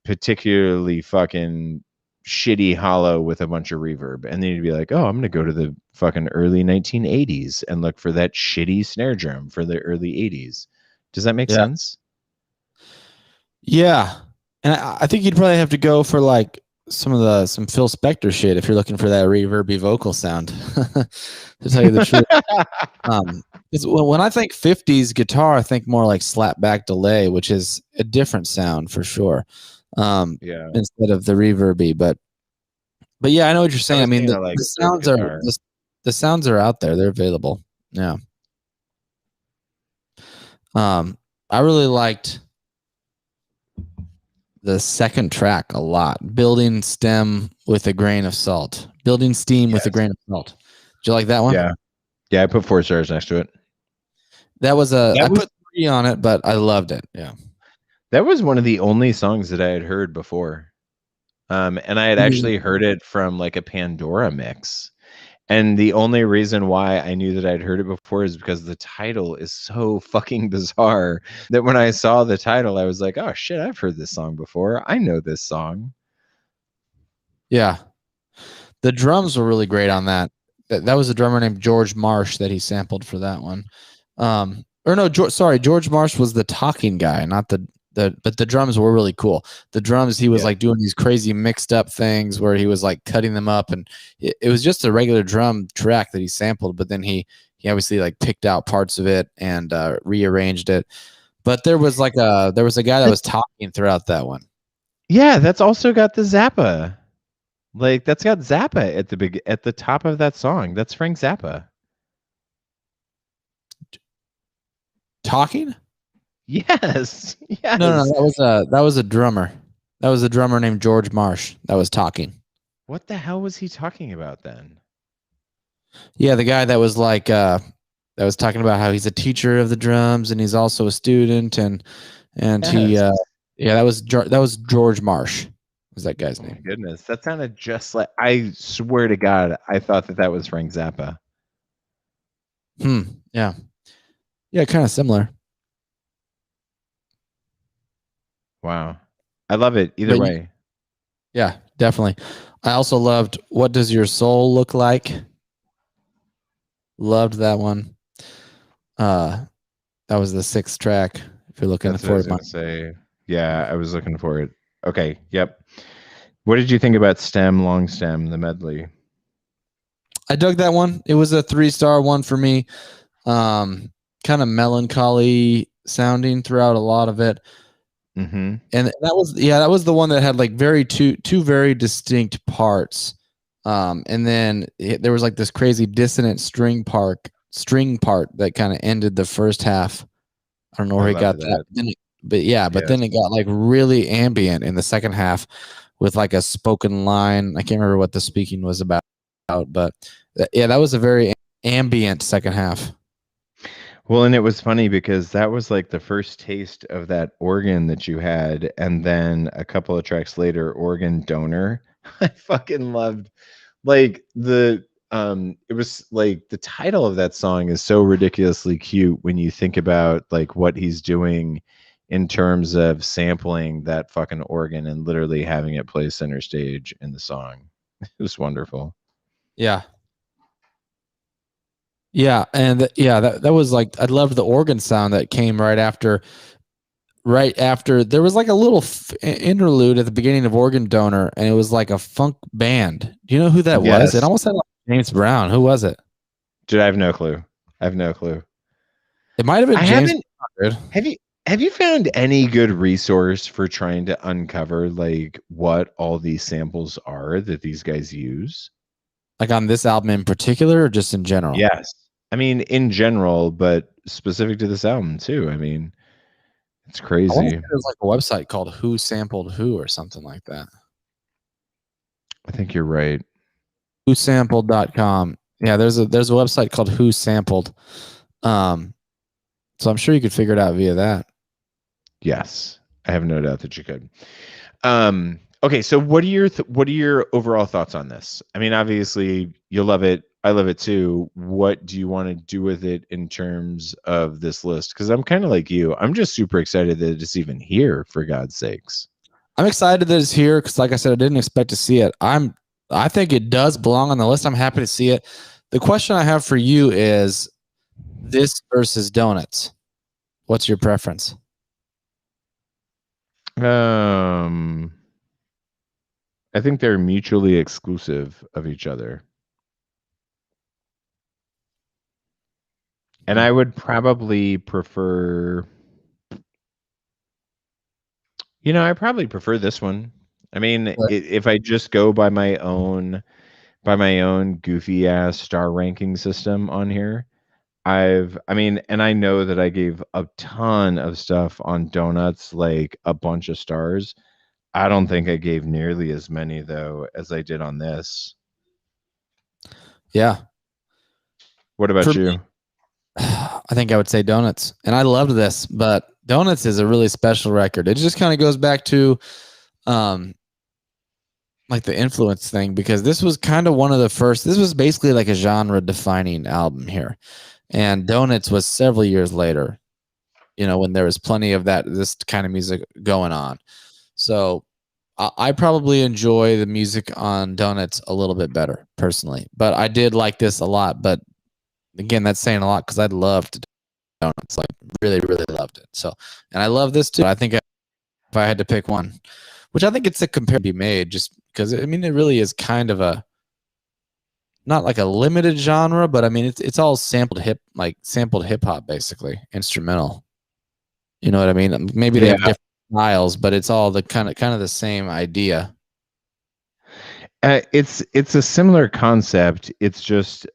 particularly fucking shitty hollow with a bunch of reverb, and then you'd be like, oh, I'm gonna go to the fucking early 1980s and look for that shitty snare drum for the early 80s. Does that make sense? Yeah, and I think you'd probably have to go for like some Phil Spector shit if you're looking for that reverby vocal sound. To tell you the truth, when I think 50s guitar, I think more like slapback delay, which is a different sound for sure. Instead of the reverby, but yeah, I know what you're saying. I mean, the sounds are out there; they're available. Yeah. I really liked the second track a lot. Building steam with a grain of salt. Building steam with a grain of salt. Did you like that one? Yeah. I put 4 stars next to it. I put 3 on it, but I loved it. Yeah. That was one of the only songs that I had heard before. And I had actually heard it from like a Pandora mix. And the only reason why I knew that I'd heard it before is because the title is so fucking bizarre that when I saw the title, I was like, oh shit, I've heard this song before. I know this song. Yeah. The drums were really great on that. That was a drummer named George Marsh that he sampled for that one. George Marsh was the talking guy, not but the drums were really cool. The drums, he was like doing these crazy mixed up things where he was like cutting them up, and it was just a regular drum track that he sampled, but then he obviously like picked out parts of it and rearranged it. But there was a guy that was talking throughout that one. Yeah, that's also got the Zappa. Like that's got Zappa at the top of that song. That's Frank Zappa. Talking? Yes. Yes. No, that was a drummer. That was a drummer named George Marsh that was talking. What the hell was he talking about then? Yeah, the guy that was like that was talking about how he's a teacher of the drums and he's also a student and he that was George Marsh. Was that guy's name? Goodness, that sounded just like, I swear to God, I thought that was Frank Zappa. Yeah. Yeah, kind of similar. Wow. I love it either way. Yeah, definitely. I also loved What Does Your Soul Look Like? Loved that one. That was the 6th track. If you're looking That's what I for was it, gonna say. Yeah, I was looking for it. Okay, yep. What did you think about stem, long stem, the medley? I dug that one. It was a 3-star one for me. Kind of melancholy sounding throughout a lot of it. Mm-hmm. And that was the one that had like two very distinct parts. And then there was like this crazy dissonant string part that kind of ended the first half. I don't know where I he got loved that. that. But then it got like really ambient in the second half with like a spoken line. I can't remember what the speaking was about, but yeah, that was a very ambient second half. Well, and it was funny because that was like the first taste of that organ that you had, and then a couple of tracks later, organ donor. I fucking loved like it was like the title of that song is so ridiculously cute when you think about like what he's doing in terms of sampling that fucking organ and literally having it play center stage in the song. It was wonderful. Yeah. Yeah, and that was like I loved the organ sound that came right after there was like a little interlude at the beginning of Organ Donor, and it was like a funk band. Do you know who that was? It Yes. almost sounded like James Brown. Who was it? Dude, I have no clue. I have no clue. It might have been I James haven't Brown, dude. have you found any good resource for trying to uncover like what all these samples are that these guys use? Like on this album in particular, or just in general? Yes. I mean, in general, but specific to this album too. I mean, it's I want to crazy. say there's like a website called Who Sampled Who or something like that. I think you're right. Whosampled.com. Yeah, there's a website called Who Sampled. So I'm sure you could figure it out via that. Yes. I have no doubt that you could. Okay, so what are your overall thoughts on this? I mean, obviously you love it. I love it too. What do you want to do with it in terms of this list? Because I'm kind of like you. I'm just super excited that it's even here, for God's sakes. I'm excited that it's here because, like I said, I didn't expect to see it. I think it does belong on the list. I'm happy to see it. The question I have for you is this versus donuts. What's your preference? I think they're mutually exclusive of each other. And I would probably prefer, I probably prefer this one. I mean, if I just go by my own goofy ass star ranking system on here, and I know that I gave a ton of stuff on donuts, like a bunch of stars. I don't think I gave nearly as many though as I did on this. Yeah. What about you? I think I would say donuts. And I loved this, but donuts is a really special record. It just kind of goes back to like the influence thing, because this was kind of one of the first, this was basically like a genre defining album here. And donuts was several years later, when there was plenty of this kind of music going on. So I probably enjoy the music on donuts a little bit better personally, but I did like this a lot. But again, that's saying a lot because I loved donuts, like really, really loved it. So, and I love this too. I think if I had to pick one, which I think it's a compare to be made, just because I mean it really is kind of a not like a limited genre, but I mean it's all sampled hip hop basically, instrumental. You know what I mean? Maybe they have different styles, but it's all the kind of the same idea. It's a similar concept. It's just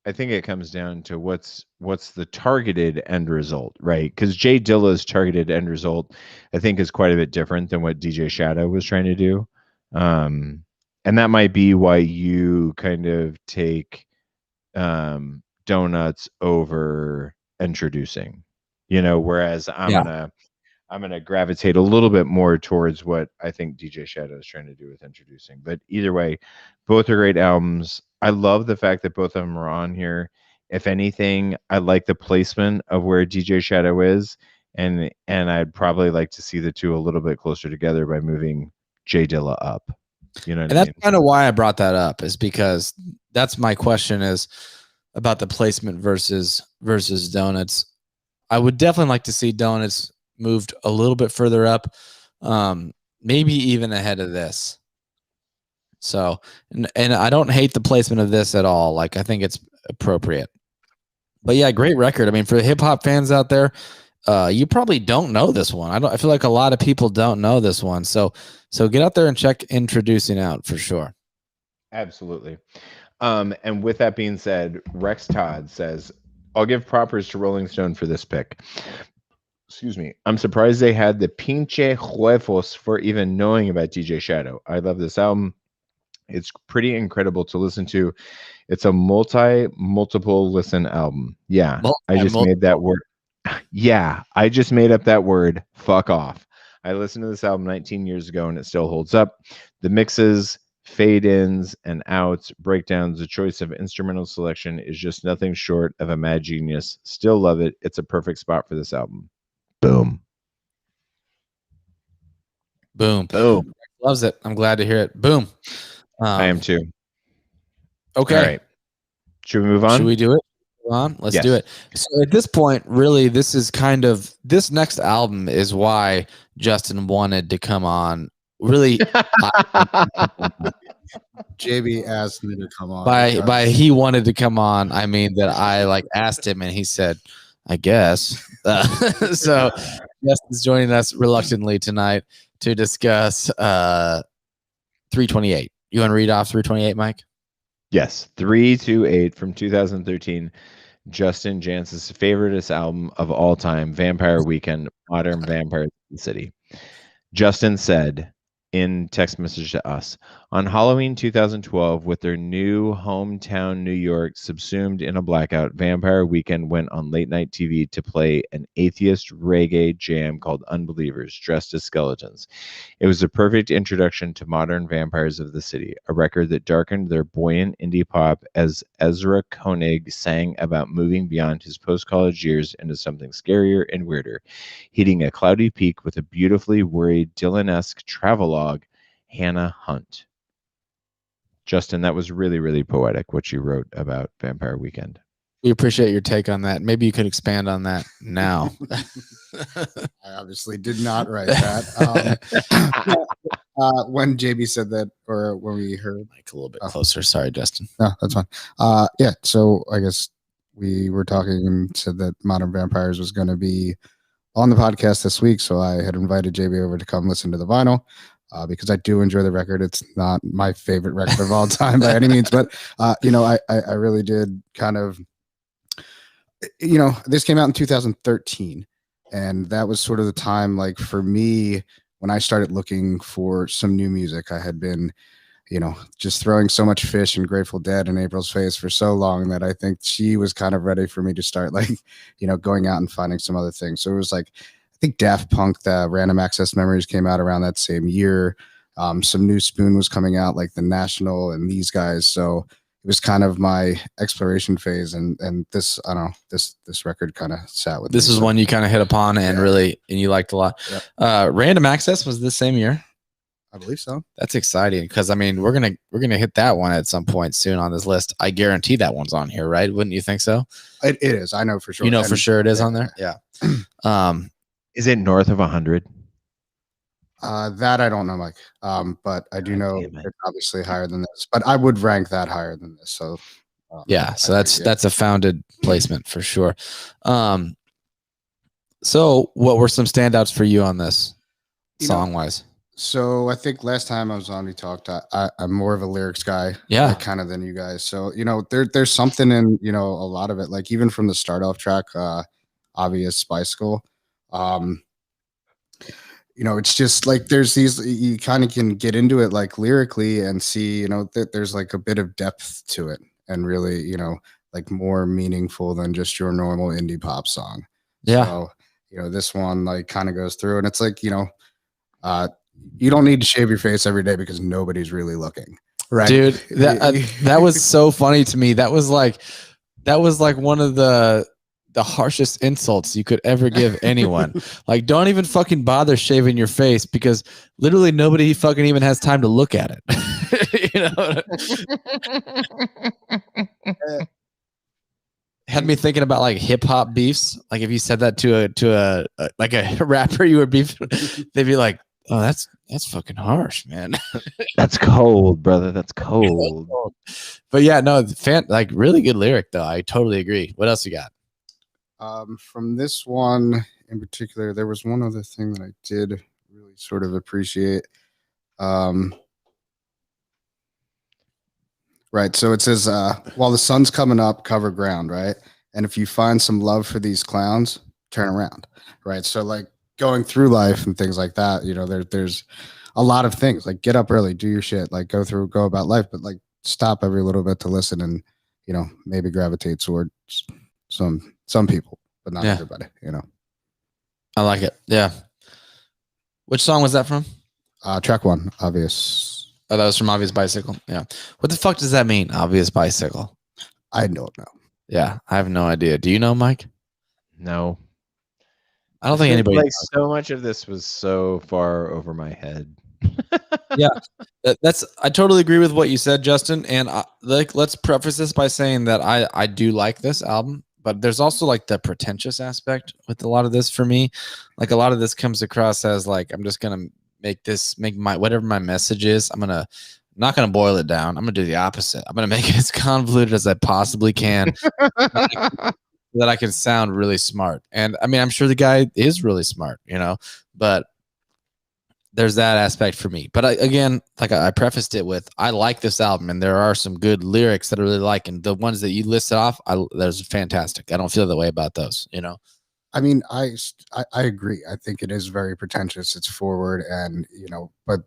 I think it comes down to what's the targeted end result, right? Because Jay Dilla's targeted end result, I think, is quite a bit different than what DJ Shadow was trying to do, and that might be why you kind of take donuts over introducing, whereas I'm gonna gravitate a little bit more towards what I think DJ Shadow is trying to do with introducing. But either way, both are great albums. I love the fact that both of them are on here. If anything, I like the placement of where DJ Shadow is, and I'd probably like to see the two a little bit closer together by moving Jay Dilla up. You know what I mean? And that's kind of why I brought that up, is because that's my question is, about the placement versus Donuts. I would definitely like to see Donuts moved a little bit further up, maybe even ahead of this. So, and I don't hate the placement of this at all. Like, I think it's appropriate. But yeah, great record. I mean, for hip hop fans out there, you probably don't know this one. I feel like a lot of people don't know this one. So get out there and check Introducing Out for sure. Absolutely. And with that being said, Rex Todd says, I'll give propers to Rolling Stone for this pick. Excuse me. I'm surprised they had the pinche huevos for even knowing about DJ Shadow. I love this album. It's pretty incredible to listen to. It's a multiple listen album. Yeah, I just made that word. Yeah, I just made up that word. Fuck off. I listened to this album 19 years ago and it still holds up. The mixes, fade ins and outs, breakdowns, the choice of instrumental selection is just nothing short of a mad genius. Still love it. It's a perfect spot for this album. Boom. Boom. Boom. Loves it. I'm glad to hear it. Boom. I am too. Okay. All right. Should we move on? Should we do it? On? Let's do it. So at this point, really, this next album is why Justin wanted to come on. Really, JB asked me to come on. By he wanted to come on, I mean that I like asked him and he said, I guess. So Justin's joining us reluctantly tonight to discuss 328. You want to read off 328, Mike? Yes, 328 from 2013. Justin Jantz's favoriteest album of all time, Vampire Weekend, Modern Vampires in the City. Justin said in text message to us, on Halloween 2012, with their new hometown New York subsumed in a blackout, Vampire Weekend went on late night TV to play an atheist reggae jam called Unbelievers, dressed as skeletons. It was a perfect introduction to modern vampires of the city, a record that darkened their buoyant indie pop as Ezra Koenig sang about moving beyond his post-college years into something scarier and weirder, hitting a cloudy peak with a beautifully worried Dylan-esque travelogue, Hannah Hunt. Justin, that was really, really poetic what you wrote about Vampire Weekend. We appreciate your take on that. Maybe you could expand on that now. I obviously did not write that. When JB said that, or when we heard Mike a little bit closer. Sorry, Justin. No, that's fine. Yeah, so I guess we were talking and said that Modern Vampires was going to be on the podcast this week, so I had invited JB over to come listen to the vinyl. Because I do enjoy the record. It's not my favorite record of all time by any means, but I really did kind of, this came out in 2013, and that was sort of the time, like for me, when I started looking for some new music. I had been, just throwing so much Fish and Grateful Dead in April's face for so long that I think she was kind of ready for me to start, like, going out and finding some other things. So it was like, I think Daft Punk, the Random Access Memories came out around that same year. Some new Spoon was coming out, like The National and these guys. So it was kind of my exploration phase, and this, I don't know, this record kind of sat with this me. Is one you kind of hit upon and really, and you liked a lot. Yeah. Random Access was this same year. I believe so. That's exciting because I mean we're gonna hit that one at some point soon on this list. I guarantee that one's on here, right? Wouldn't you think so? It is. I know for sure. You know for sure it is on there. Yeah. Is it north of 100? That I don't know, Mike. But I do know it's obviously higher than this. But I would rank that higher than this. So yeah, so that's a founded placement for sure. So what were some standouts for you on this song wise? So I think last time I was on, we talked. I'm more of a lyrics guy, yeah, kind of than you guys. So there's something in a lot of it, like even from the start off track, Obvious Bicycle. It's just like there's these, you kind of can get into it like lyrically and see, that there's like a bit of depth to it, and really, like more meaningful than just your normal indie pop song. Yeah. So, this one like kind of goes through, and it's like, you don't need to shave your face every day because nobody's really looking, right? Dude, that was so funny to me. That was like one of the harshest insults you could ever give anyone. Like, don't even fucking bother shaving your face because literally nobody fucking even has time to look at it. had me thinking about like hip hop beefs. Like if you said that to a like a rapper you were beef, they'd be like, "Oh, that's fucking harsh, man." That's cold, brother. That's cold. But yeah, no, like really good lyric though. I totally agree. What else you got? From this one in particular, there was one other thing that I did really sort of appreciate. Right. So it says, while the sun's coming up, cover ground, right? And if you find some love for these clowns, turn around. Right. So like going through life and things like that, there's a lot of things like get up early, do your shit, like go about life, but like stop every little bit to listen and, maybe gravitate towards some people, but not everybody, I like it. Yeah. Which song was that from? Track 1, Obvious. Oh, that was from Obvious Bicycle. Yeah. What the fuck does that mean? Obvious Bicycle. I don't know. Yeah, I have no idea. Do you know, Mike? No. I don't think anybody like knows. So much of this was so far over my head. Yeah. I totally agree with what you said, Justin. And let's preface this by saying that I do like this album, but there's also like the pretentious aspect with a lot of this for me. Like a lot of this comes across as like I'm just gonna make my whatever my message is. I'm not gonna boil it down. I'm gonna do the opposite. I'm gonna make it as convoluted as I possibly can, so that I can sound really smart. And I mean, I'm sure the guy is really smart, but there's that aspect for me. But again, like I prefaced it with, I like this album, and there are some good lyrics that I really like, and the ones that you listed off, there's fantastic. I don't feel that way about those, I mean, I agree. I think it is very pretentious. It's forward, and but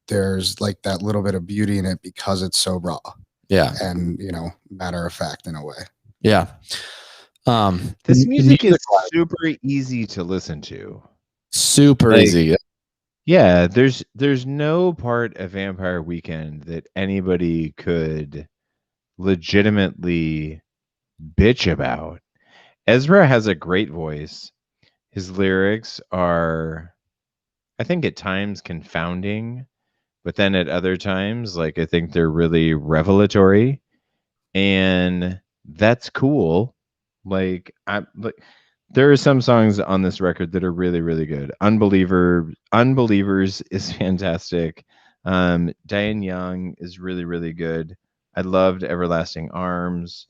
there's like that little bit of beauty in it because it's so raw. Yeah, and matter of fact in a way. Yeah. This music is super easy to listen to. Super easy. Yeah, there's no part of Vampire Weekend that anybody could legitimately bitch about. Ezra has a great voice. His lyrics are, I think, at times confounding, but then at other times, like, I think they're really revelatory, and that's cool. Like, there are some songs on this record that are really, really good. Unbelievers is fantastic. Diane Young is really, really good. I loved Everlasting Arms.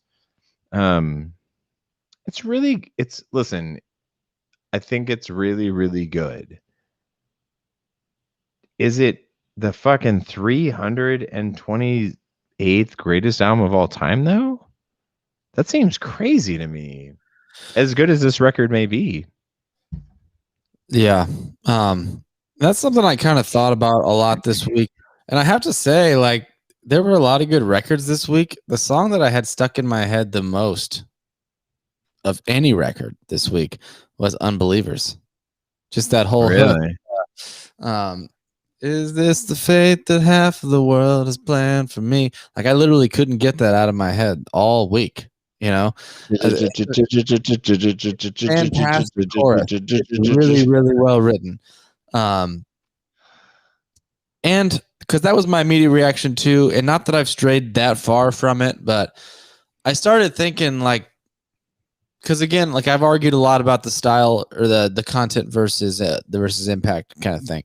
Listen, I think it's really, really good. Is it the fucking 328th greatest album of all time, though? That seems crazy to me. As good as this record may be. Yeah. That's something I kind of thought about a lot this week. And I have to say, like, there were a lot of good records this week. The song that I had stuck in my head the most of any record this week was Unbelievers. Just that whole really? Is this the fate that half of the world has planned for me? Like, I literally couldn't get that out of my head all week. Fantastic chorus. It's really, really well written. And because that was my immediate reaction too, and not that I've strayed that far from it, but I started thinking, like, because again, like, I've argued a lot about the style or the content versus the versus impact kind of thing.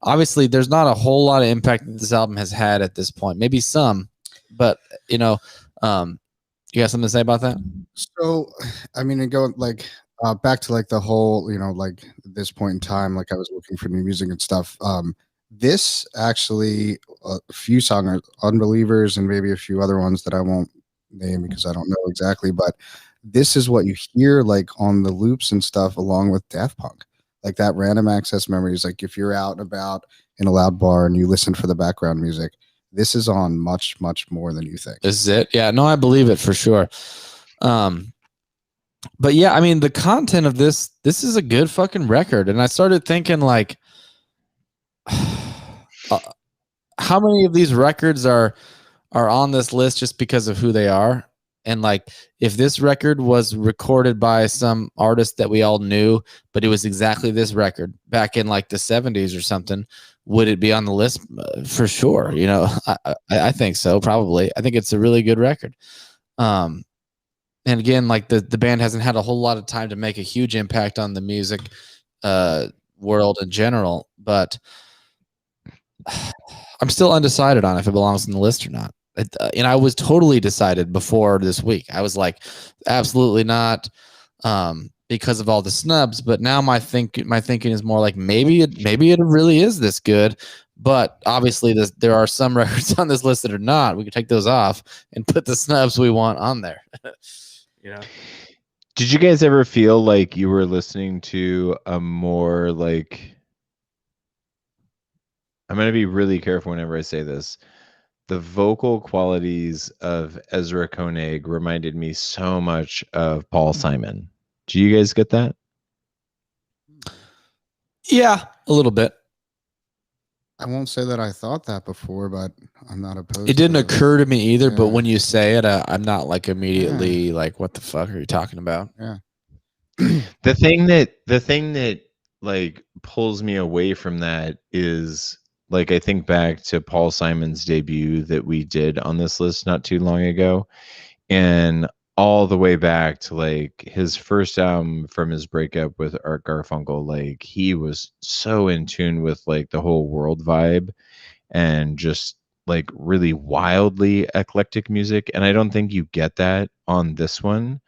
Obviously, there's not a whole lot of impact that this album has had at this point. Maybe some, but you got something to say about that? So, I mean, and go like back to like the whole, like this point in time, like I was looking for new music and stuff. This actually, a few songs, Unbelievers, and maybe a few other ones that I won't name because I don't know exactly, but this is what you hear like on the loops and stuff along with Daft Punk, like that random access memories. Like if you're out and about in a loud bar and you listen for the background music, this is on much, much more than you think. This is it. Yeah, no, I believe it for sure. But yeah, I mean, the content of this is a good fucking record. And I started thinking, like, how many of these records are on this list just because of who they are? And like, if this record was recorded by some artist that we all knew, but it was exactly this record back in like the 70s or something, would it be on the list? For sure. I think so. Probably. I think it's a really good record. and again, like the band hasn't had a whole lot of time to make a huge impact on the music world in general, but I'm still undecided on if it belongs on the list or not. And I was totally decided before this week. I was like, absolutely not, because of all the snubs. But now my thinking is more like maybe it really is this good. But obviously, there are some records on this list that are not. We could take those off and put the snubs we want on there. You know. Did you guys ever feel like you were listening to a more like, I'm going to be really careful whenever I say this. The vocal qualities of Ezra Koenig reminded me so much of Paul Simon. Do you guys get that? Yeah, a little bit. I won't say that I thought that before, but I'm not opposed. It didn't occur to me either, Yeah. but when you say it, I'm not like immediately like, what the fuck are you talking about? Yeah. The thing that like pulls me away from that is like, I think back to Paul Simon's debut that we did on this list not too long ago, and all the way back to like his first album from his breakup with Art Garfunkel. Like, he was so in tune with like the whole world vibe and just like really wildly eclectic music. And I don't think you get that on this one.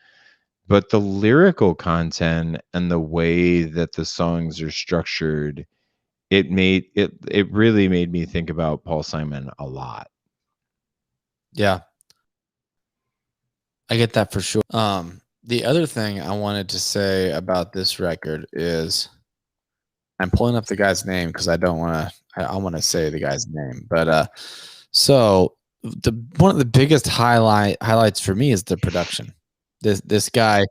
But the lyrical content and the way that the songs are structured, it really made me think about Paul Simon a lot. Yeah. I get that for sure. The other thing I wanted to say about this record is I'm pulling up the guy's name because I don't want to. I want to say the guy's name, but so one of the biggest highlights for me is the production. This guy,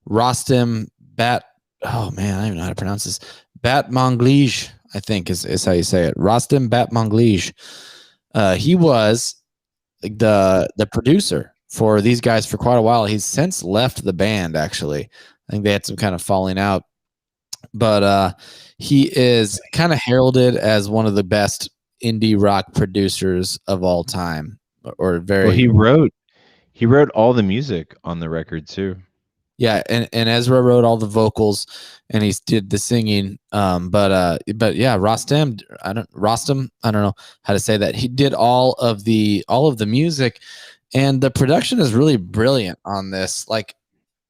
Rostam Bat. Oh man, I don't even know how to pronounce this. Batmanglij, I think is how you say it. Rostam Batmanglij. He was the producer for these guys for quite a while. He's since left the band, actually. I think they had some kind of falling out. But he is kind of heralded as one of the best indie rock producers of all time. Or very Well, he wrote all the music on the record too. Yeah, and Ezra wrote all the vocals and he did the singing. But yeah, Rostam, I don't know how to say that. He did all of the music, and the production is really brilliant on this. Like,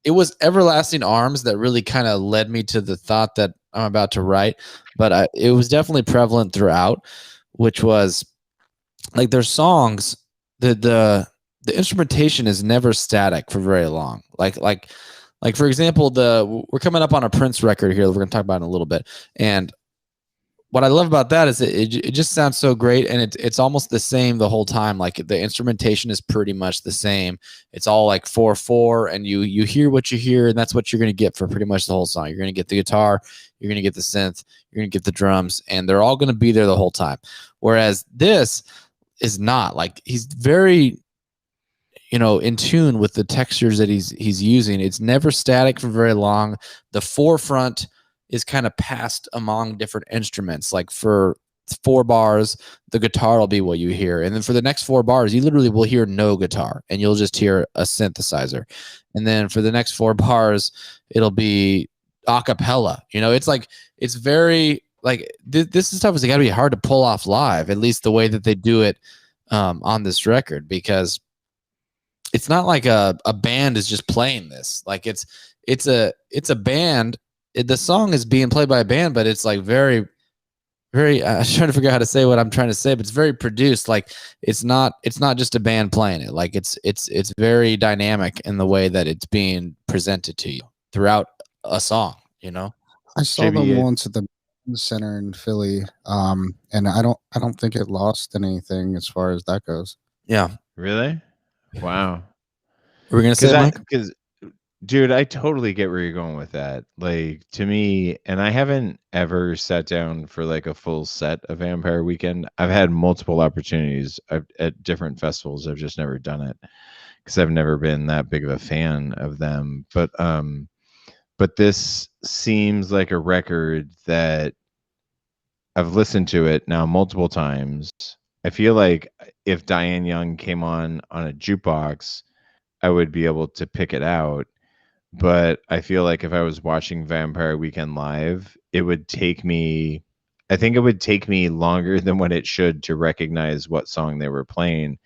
it was Everlasting Arms that really kind of led me to the thought that I'm about to write, but it was definitely prevalent throughout, which was like their songs, the instrumentation is never static for very long. Like for example, we're coming up on a Prince record here that we're going to talk about in a little bit, and what I love about that is it just sounds so great, and it's almost the same the whole time. Like, the instrumentation is pretty much the same. It's all like 4/4, and you hear what you hear, and that's what you're going to get for pretty much the whole song. You're going to get the guitar, you're going to get the synth, you're going to get the drums, and they're all going to be there the whole time. Whereas this is not. Like, he's very in tune with the textures that he's using. It's never static for very long. The forefront is kind of passed among different instruments. Like, for 4 bars, the guitar will be what you hear, and then for the next 4 bars, you literally will hear no guitar, and you'll just hear a synthesizer. And then for the next 4 bars, it'll be a cappella. It's like, it's very like this stuff is got to be hard to pull off live, at least the way that they do it on this record, because it's not like a band is just playing this. Like, it's a band. The song is being played by a band, but it's like very, very. I'm trying to figure out how to say what I'm trying to say, but it's very produced. Like, it's not just a band playing it. Like, it's very dynamic in the way that it's being presented to you throughout a song. I saw them once at the center in Philly, and I don't think it lost anything as far as that goes. Yeah. Really? Wow. We're gonna say, Mike? Because, dude, I totally get where you're going with that. Like, to me, and I haven't ever sat down for like a full set of Vampire Weekend. I've had multiple opportunities at different festivals. I've just never done it because I've never been that big of a fan of them. But this seems like a record that I've listened to it now multiple times. I feel like if Diane Young came on a jukebox, I would be able to pick it out. But I feel like if I was watching Vampire Weekend live, it would take me, I think it would take me longer than what it should to recognize what song they were playing.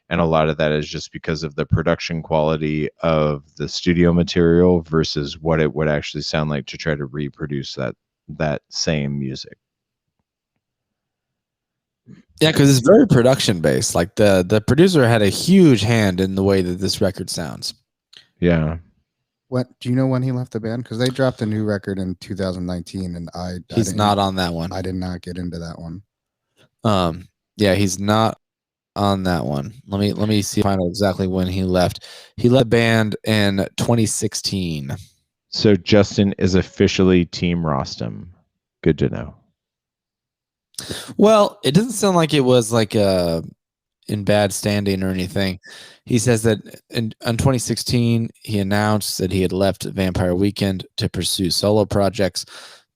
And a lot of that is just because of the production quality of the studio material versus what it would actually sound like to try to reproduce that same music. Yeah, because it's very production based. Like the producer had a huge hand in the way that this record sounds. Yeah. What do you know when he left the band? Because they dropped a new record in 2019, and He's not on that one. I did not get into that one. Yeah, he's not on that one. Let me see, find out exactly when he left. He left the band in 2016. So Justin is officially Team Rostam. Good to know. Well, it doesn't sound like it was like in bad standing or anything. He says that in 2016 he announced that he had left Vampire Weekend to pursue solo projects,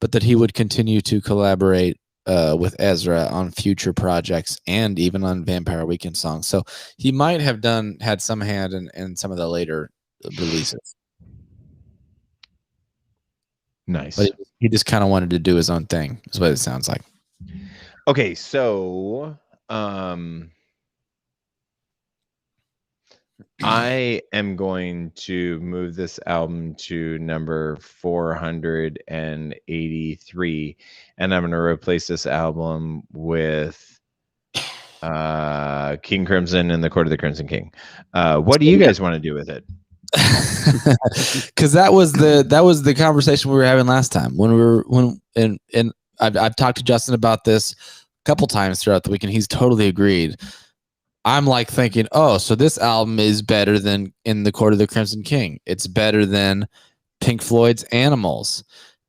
but that he would continue to collaborate with Ezra on future projects and even on Vampire Weekend songs. So he might have had some hand in some of the later releases. Nice. But he just kind of wanted to do his own thing, is what it sounds like. Okay, so I am going to move this album to number 483, and I'm going to replace this album with King Crimson and the Court of the Crimson King. What do you guys want to do with it? Because that was the conversation we were having last time and I've talked to Justin about this a couple times throughout the week, and he's totally agreed. I'm like thinking, oh, so this album is better than In the Court of the Crimson King. It's better than Pink Floyd's Animals.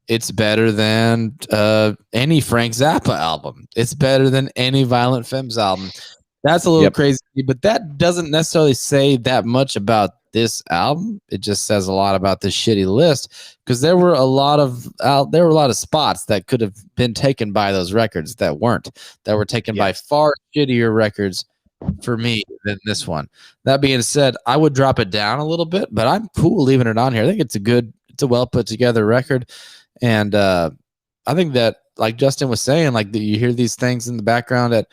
It's better than any Frank Zappa album. It's better than any Violent Femmes album. That's a little crazy, but that doesn't necessarily say that much about this album. It just says a lot about this shitty list, because there were a lot of spots that could have been taken by those records that weren't, that were taken by far shittier records for me than this one. That being said, I would drop it down a little bit, but I'm cool leaving it on here. I think it's a well put together record, and I think that, like Justin was saying, like you hear these things in the background at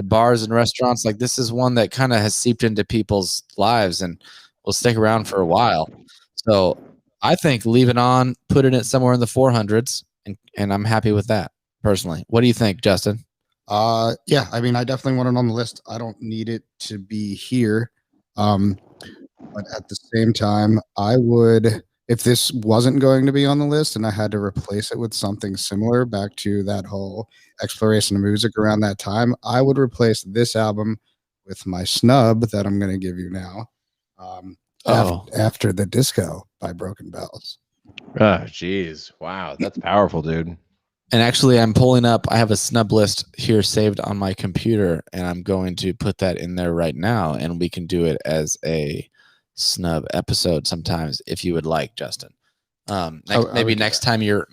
bars and restaurants. Like this is one that kind of has seeped into people's lives and will stick around for a while. So I think leave it on, putting it somewhere in the 400s, and I'm happy with that personally. What do you think, Justin? Yeah, I mean, I definitely want it on the list. I don't need it to be here. But at the same time, I would, if this wasn't going to be on the list and I had to replace it with something similar, back to that whole exploration of music around that time, I would replace this album with my snub that I'm going to give you now. After the Disco by Broken Bells. Oh, geez. Wow. That's powerful, dude. And actually, I'm pulling up, I have a snub list here saved on my computer, and I'm going to put that in there right now, and we can do it as a snub episode sometimes if you would like, Justin. Next time you're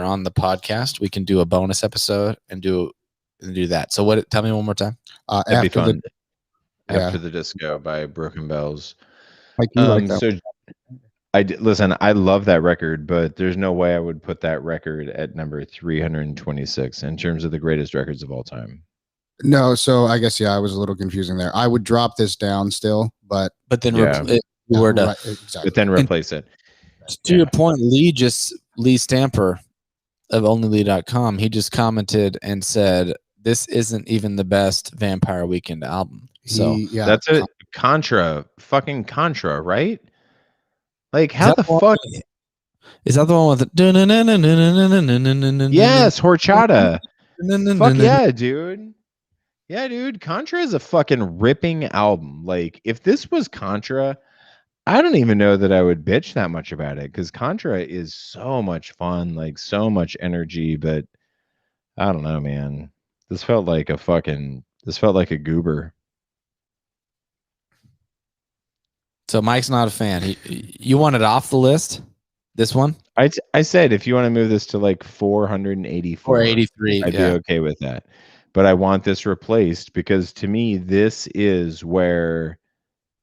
on the podcast, we can do a bonus episode and do that. So tell me one more time. That'd be fun. After the Disco by Broken Bells. Like you like that. So listen, I love that record, but there's no way I would put that record at number 326 in terms of the greatest records of all time. No, so I guess I was a little confusing there. I would drop this down still, but then exactly. But then replace it. To your point, Lee Stamper of onlylee.com, he just commented and said this isn't even the best Vampire Weekend album. So that's it. Fucking Contra, right? Like, how the fuck is that the one with the yes, horchata? Fuck yeah, dude. Yeah, dude. Contra is a fucking ripping album. Like, if this was Contra, I don't even know that I would bitch that much about it, because Contra is so much fun, like so much energy, but I don't know, man. This felt like a goober. So Mike's not a fan. You want it off the list? This one? I said if you want to move this to like 484, 483, I'd be okay with that. But I want this replaced, because to me, this is where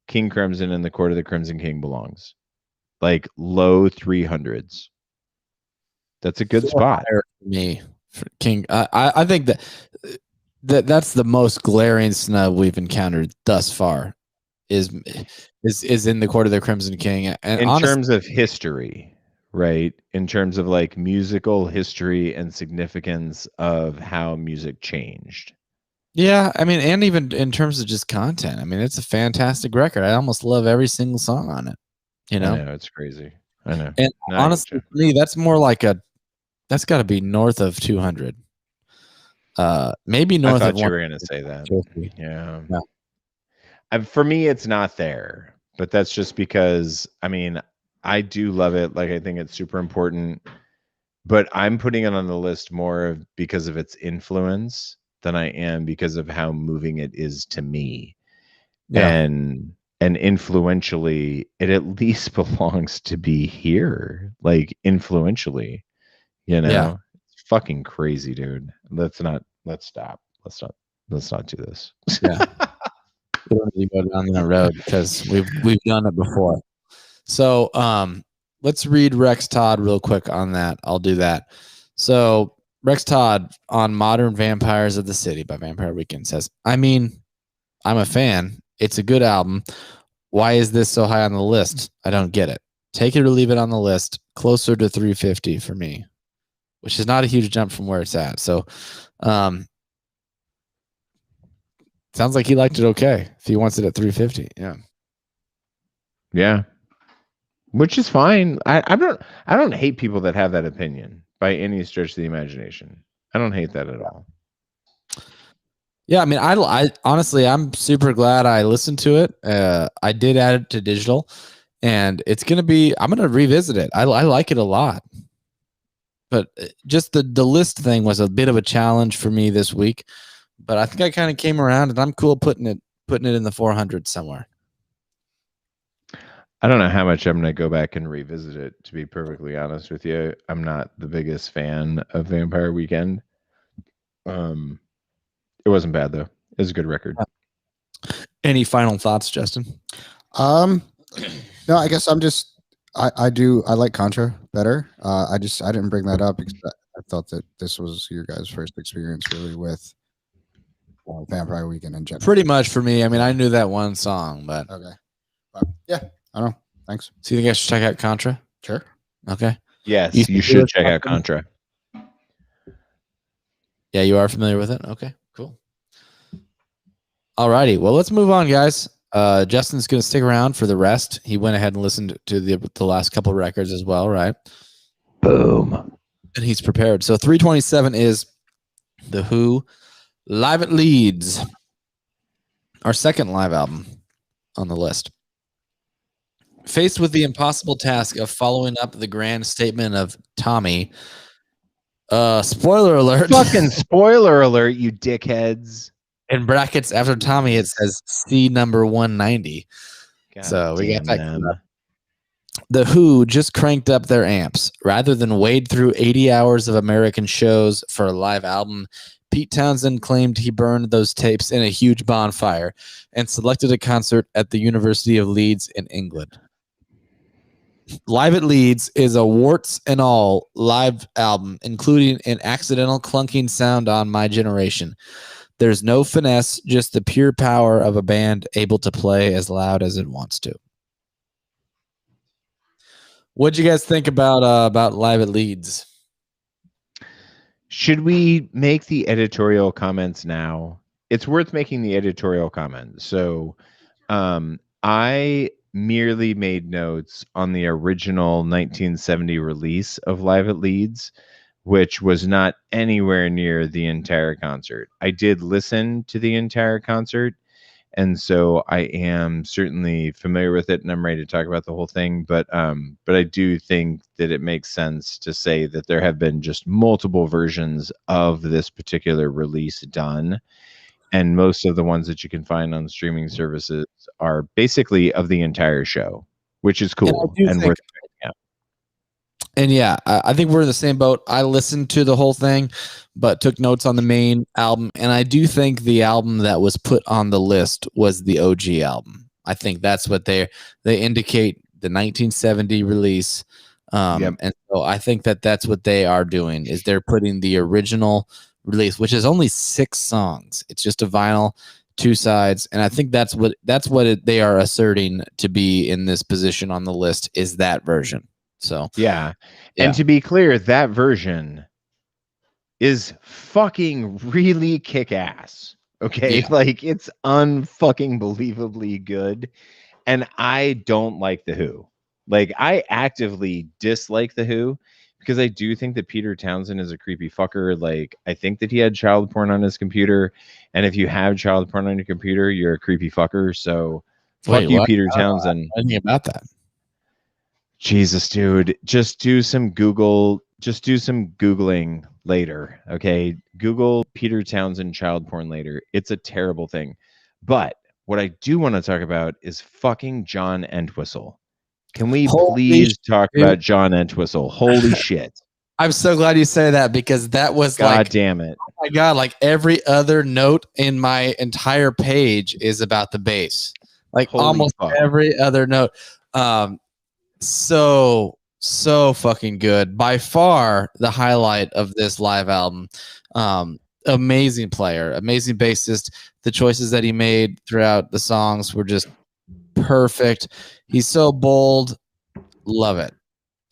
King Crimson and the Court of the Crimson King belongs. Like low 300s. That's a good spot. For me, for King. I think that's the most glaring snub we've encountered thus far. Is in the Court of the Crimson King, and in terms of history, right? In terms of like musical history and significance of how music changed. Yeah, I mean, and even in terms of just content, I mean, it's a fantastic record. I almost love every single song on it. You know, I know it's crazy. I know. and honestly, for me, that's more like that's got to be north of 200. Maybe north I of. thought you were going to say that. Yeah. No. For me, it's not there, but that's just because I mean, I do love it. Like, I think it's super important, but I'm putting it on the list more because of its influence than I am because of how moving it is to me. Yeah. And influentially, it at least belongs to be here. Like influentially, you know. Yeah. It's fucking crazy, dude. Let's stop. Let's not do this. Yeah. We don't need to go down that road because we've done it before. So let's read Rex Todd real quick on that. I'll do that. So Rex Todd on Modern Vampires of the City by Vampire Weekend says, I mean, I'm a fan. It's a good album. Why is this so high on the list? I don't get it. Take it or leave it on the list. Closer to 350 for me, which is not a huge jump from where it's at. So sounds like he liked it okay if he wants it at 350. Yeah. Yeah. Which is fine. I don't hate people that have that opinion by any stretch of the imagination. I don't hate that at all. Yeah, I mean, I honestly, I'm super glad I listened to it. I did add it to digital, and I'm gonna revisit it. I like it a lot, but just the list thing was a bit of a challenge for me this week. But I think I kind of came around, and I'm cool putting it in the 400 somewhere. I don't know how much I'm going to go back and revisit it, to be perfectly honest with you. I'm not the biggest fan of Vampire Weekend. It wasn't bad, though. It was a good record. Any final thoughts, Justin? No, I guess I like Contra better. I didn't bring that up because I thought that this was your guys' first experience really with Vampire Weekend in general. Pretty much for me. I mean, I knew that one song, but okay. Yeah, I don't know. Thanks. So you think I should check out Contra? Sure. Okay. Yes, you should check out Contra. Yeah, you are familiar with it? Okay, cool. All righty. Well, let's move on, guys. Justin's going to stick around for the rest. He went ahead and listened to the last couple of records as well, right? Boom. And he's prepared. So 327 is The Who, Live at Leeds, our second live album on the list. Faced with the impossible task of following up the grand statement of Tommy, spoiler alert. Fucking spoiler alert, you dickheads. In brackets after Tommy, it says C number 190. God so we got that. Them. The Who just cranked up their amps. Rather than wade through 80 hours of American shows for a live album, Pete Townsend claimed he burned those tapes in a huge bonfire and selected a concert at the University of Leeds in England. Live at Leeds is a warts and all live album, including an accidental clunking sound on My Generation. There's no finesse, just the pure power of a band able to play as loud as it wants to. What'd you guys think about Live at Leeds? Should we make the editorial comments now? It's worth making the editorial comments. So I merely made notes on the original 1970 release of Live at Leeds, which was not anywhere near the entire concert. I did listen to the entire concert, and so I am certainly familiar with it, and I'm ready to talk about the whole thing. But I do think that it makes sense to say that there have been just multiple versions of this particular release done. And most of the ones that you can find on streaming services are basically of the entire show, which is cool and worth checking out. And yeah, I think we're in the same boat. I listened to the whole thing, but took notes on the main album. And I do think the album that was put on the list was the OG album. I think that's what they indicate, the 1970 release. Yep. And so I think that's what they are doing, is they're putting the original release, which is only 6 songs. It's just a vinyl, 2 sides, and I think that's what they are asserting to be in this position on the list, is that version. So yeah. And to be clear, that version is fucking really kick ass. Okay. Yeah. Like, it's unfucking believably good. And I don't like The Who. Like, I actively dislike The Who because I do think that Peter Townsend is a creepy fucker. Like, I think that he had child porn on his computer. And if you have child porn on your computer, you're a creepy fucker. So fuck you, what? Peter Townsend. I didn't know about that. Jesus, dude, just do some Googling later. Okay. Google Peter Townsend child porn later. It's a terrible thing. But what I do want to talk about is fucking John Entwistle. Can we please talk about John Entwistle? Holy shit. I'm so glad you say that, because that was God damn it. Oh my God, like every other note in my entire page is about the bass. Like Holy almost fuck. every other note. So fucking good. By far the highlight of this live album. Amazing player, amazing bassist. The choices that he made throughout the songs were just perfect. He's so bold. Love it.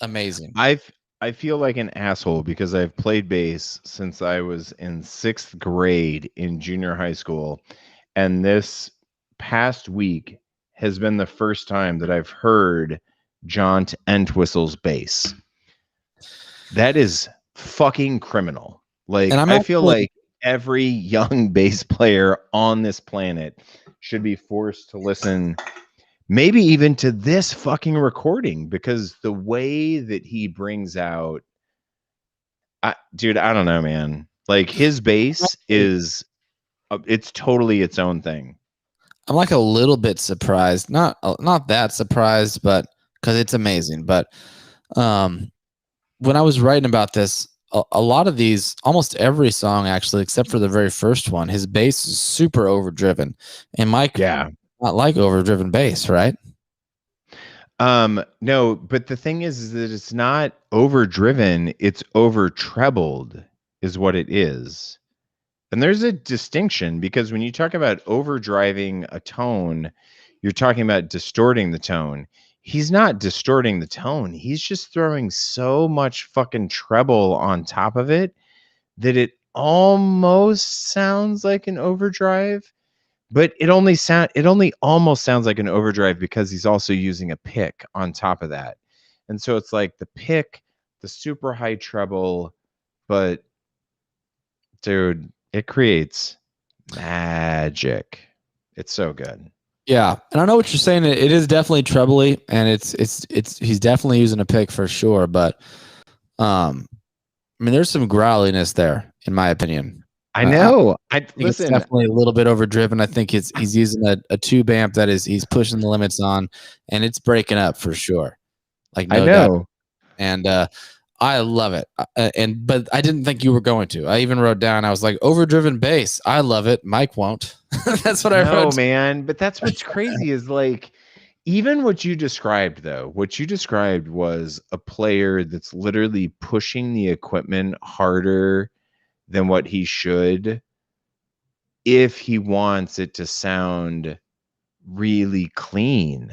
Amazing. I feel like an asshole because I've played bass since I was in 6th grade in junior high school. And this past week has been the first time that I've heard John Entwistle's bass. That is fucking criminal. Like, I feel like every young bass player on this planet should be forced to listen, maybe even to this fucking recording, because the way that he brings out, dude, I don't know, man. Like, his bass is, it's totally its own thing. I'm like a little bit surprised, not that surprised, but because it's amazing. But when I was writing about this, a lot of these, almost every song actually, except for the very first one, his bass is super overdriven, and Mike, not like overdriven bass, right? No, but the thing is that it's not overdriven, it's over trebled is what it is. And there's a distinction, because when you talk about overdriving a tone, you're talking about distorting the tone. He's not distorting the tone. He's just throwing so much fucking treble on top of it that it almost sounds like an overdrive. But it only almost sounds like an overdrive because he's also using a pick on top of that. And so it's like the pick, the super high treble, but dude, it creates magic. It's so good. Yeah, and I know what you're saying. It is definitely trebly, and it's he's definitely using a pick for sure. But I mean, there's some growliness there, in my opinion. I know. It's definitely a little bit overdriven. I think he's using a tube amp that he's pushing the limits on, and it's breaking up for sure. Like, no doubt. And I love it. But I didn't think you were going to. I even wrote down, I was like, overdriven bass. I love it. Mike won't. That's what I wrote. No, man. But that's what's crazy is, like, even what you described, though, what you described was a player that's literally pushing the equipment harder than what he should if he wants it to sound really clean.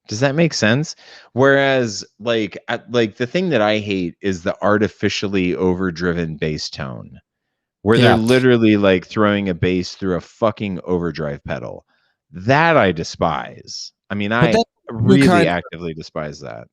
Does that make sense? Whereas, like the thing that I hate is the artificially overdriven bass tone, where they're literally like throwing a bass through a fucking overdrive pedal. That I despise. I mean, I really actively despise that.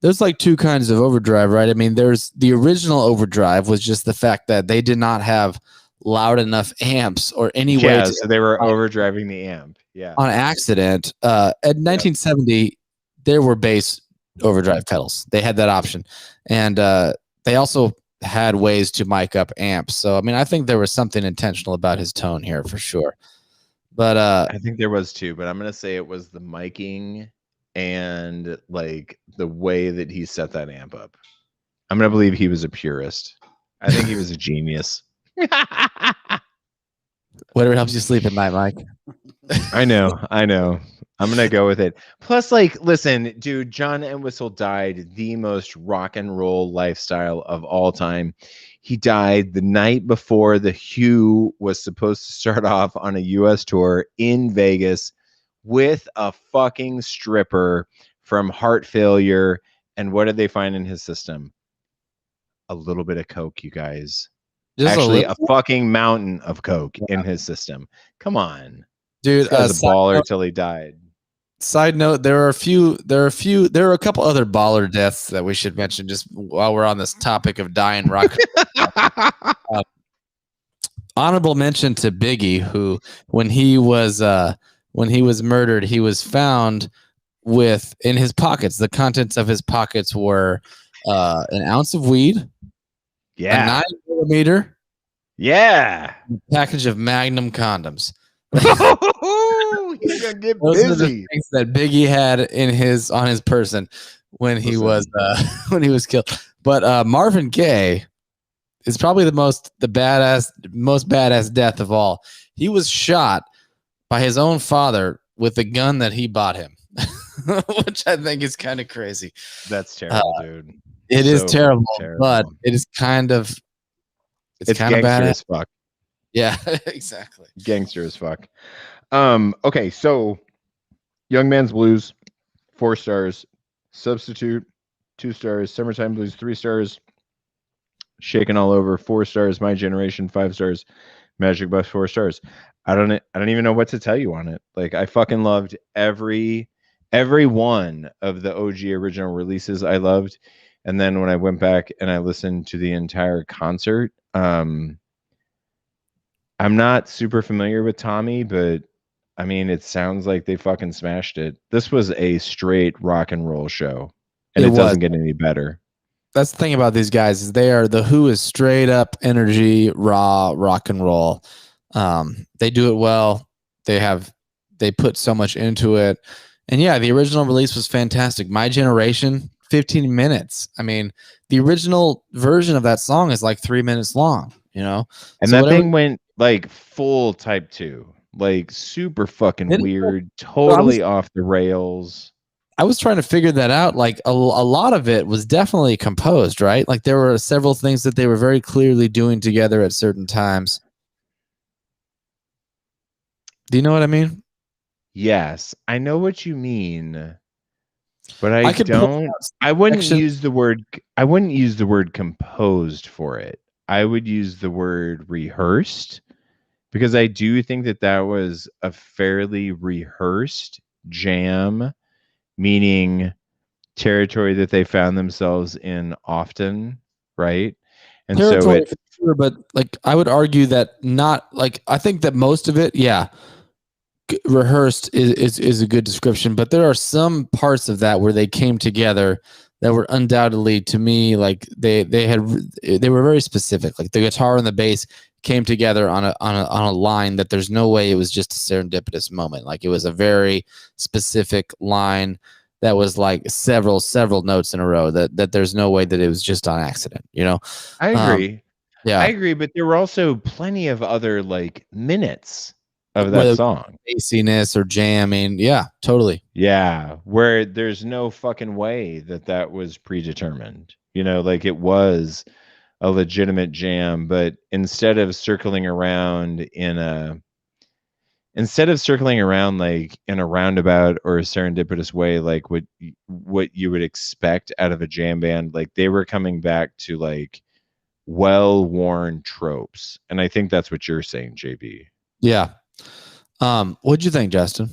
There's like 2 kinds of overdrive, right? I mean, there's the original overdrive was just the fact that they did not have loud enough amps or any way. Yeah, so they were overdriving the amp. Yeah. On accident. At 1970, there were bass overdrive pedals. They had that option. And they also had ways to mic up amps. So, I mean, I think there was something intentional about his tone here for sure. But I think there was too, but I'm going to say it was the miking and like the way that he set that amp up. I'm going to believe he was a purist. I think he was a genius. Whatever helps you sleep at night, Mike. I know. I'm gonna go with it. Plus, like, listen, dude, John Entwistle died the most rock and roll lifestyle of all time. He died the night before the Hue was supposed to start off on a US tour in Vegas with a fucking stripper from heart failure. And what did they find in his system? A little bit of coke, you guys. Just Actually, a little, fucking mountain of coke in his system. Come on. dude. This guy's a baller till he died. Side note: there are a couple other baller deaths that we should mention just while we're on this topic of dying rock. Honorable mention to Biggie, who when he was murdered, he was found with in his pockets. The contents of his pockets were an ounce of weed, a Yeah. 9mm, Yeah. a package of Magnum condoms. He's gonna get Those are the busy. things that Biggie had on his person when he was killed. But Marvin Gaye is probably the most badass death of all. He was shot by his own father with the gun that he bought him, which I think is kind of crazy. That's terrible, dude. It is terrible, but it is it's kind of gangster badass. as fuck. Yeah, exactly. Gangster as fuck. Okay, so Young Man's Blues, 4 stars. Substitute, 2 stars. Summertime Blues, 3 stars. Shaken All Over, 4 stars. My Generation, 5 stars. Magic Bus, 4 stars. I don't even know what to tell you on it. Like, I fucking loved every one of the OG original releases. I loved, and then when I went back and I listened to the entire concert, I'm not super familiar with Tommy, but I mean, it sounds like they fucking smashed it. This was a straight rock and roll show, and it doesn't get any better. That's the thing about these guys is the Who is straight up energy, raw rock and roll. They do it well. They put so much into it. And yeah, the original release was fantastic. My Generation, 15 minutes. I mean, the original version of that song is like 3 minutes long, you know? And so that thing went like full type 2, like super fucking weird, totally off the rails. I was trying to figure that out. Like a lot of it was definitely composed, right? Like there were several things that they were very clearly doing together at certain times. Do you know what I mean? Yes, I know what you mean, but I wouldn't use the word composed for it. I would use the word rehearsed, because I do think that was a fairly rehearsed jam, meaning territory that they found themselves in often, right? And territory, so sure, but like I would argue that not like I think that most of it, yeah, rehearsed is a good description, but there are some parts of that where they came together that were undoubtedly, to me, like they were very specific. Like the guitar and the bass came together on a line that there's no way it was just a serendipitous moment. Like it was a very specific line that was like several notes in a row that there's no way that it was just on accident, you know? I agree. Yeah, I agree, but there were also plenty of other like minutes of that song, bassiness or jamming. Yeah, totally. Yeah, where there's no fucking way that was predetermined. You know, like it was a legitimate jam, but instead of circling around like in a roundabout or a serendipitous way, like what you would expect out of a jam band, like they were coming back to like well-worn tropes. And I think that's what you're saying, JB. Yeah. What'd you think, Justin?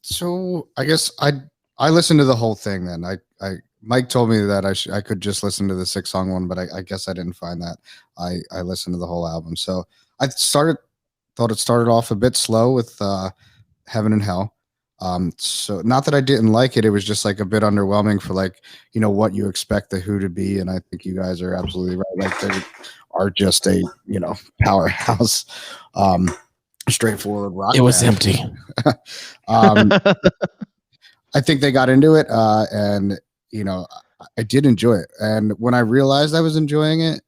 So I guess I listened to the whole thing then. Mike told me that I could just listen to the 6-song one, but I guess I didn't find that. I listened to the whole album. So I thought it started off a bit slow with Heaven and Hell. So not that I didn't like it, it was just like a bit underwhelming for like, you know, what you expect the Who to be. And I think you guys are absolutely right. Like they are just a, you know, powerhouse, straightforward rock. It was empty. I think they got into it, and you know, I did enjoy it. And when I realized I was enjoying it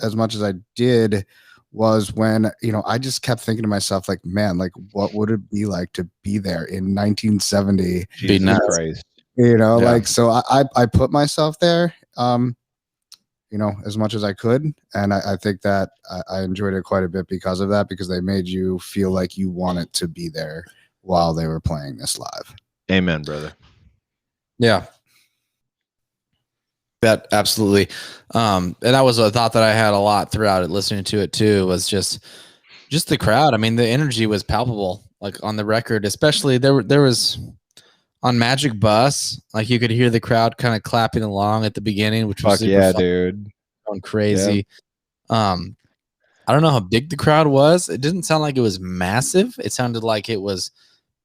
as much as I did, was when, I just kept thinking to myself, like, man, like, what would it be like to be there in 1970? Jesus nuts. Christ. Yeah. Like, so I put myself there, as much as I could. And I think that I enjoyed it quite a bit because of that, because they made you feel like you wanted to be there while they were playing this live. Amen, brother. Yeah. That absolutely. And that was a thought that I had a lot throughout it, listening to it too, was just the crowd. I mean, the energy was palpable, like on the record, especially there was on Magic Bus, like you could hear the crowd kind of clapping along at the beginning, which was Fuck super yeah, fun, dude. going crazy. Yeah. I don't know how big the crowd was. It didn't sound like it was massive. It sounded like it was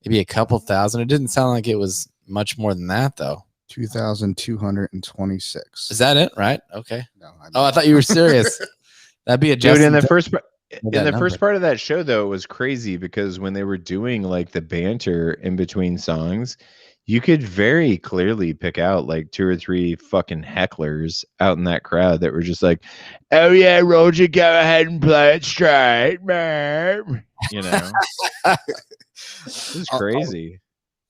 maybe a couple thousand. It didn't sound like it was much more than that, though. 2,226. Is that it? Right? Okay. No, I thought you were serious. That'd be a Dude, in the first part of that show, though, it was crazy because when they were doing like the banter in between songs, you could very clearly pick out like 2 or 3 fucking hecklers out in that crowd that were just like, "Oh yeah, Roger, go ahead and play it straight, man." You know, this is crazy.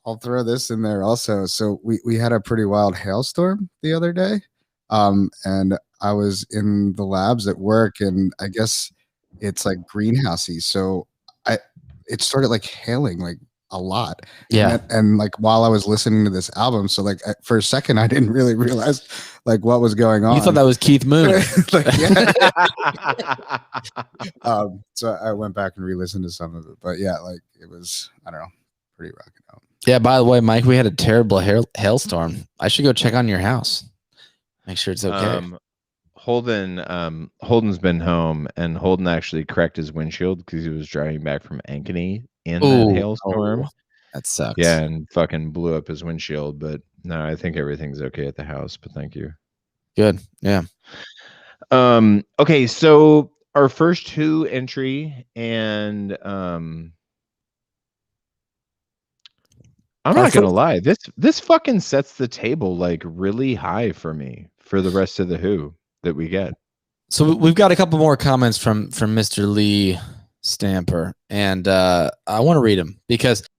I'll throw this in there also. So we had a pretty wild hailstorm the other day. And I was in the labs at work, and I guess it's like greenhousey. So it started like hailing like a lot. Yeah. And like while I was listening to this album, so like for a second I didn't really realize like what was going on. You thought that was Keith Moon. Like, yeah. So I went back and re-listened to some of it, but yeah, like it was, I don't know, pretty rocking out. Yeah, by the way, Mike, we had a terrible hailstorm. I should go check on your house. Make sure it's okay. Holden's been home, and Holden actually cracked his windshield because he was driving back from Ankeny in that hailstorm. That sucks. Yeah, and fucking blew up his windshield. But no, I think everything's okay at the house. But thank you. Good. Yeah. Okay, so our first Who entry, and I'm not gonna lie, this fucking sets the table like really high for me for the rest of the Who that we get. So we've got a couple more comments from Mr. Lee Stamper, and I want to read them because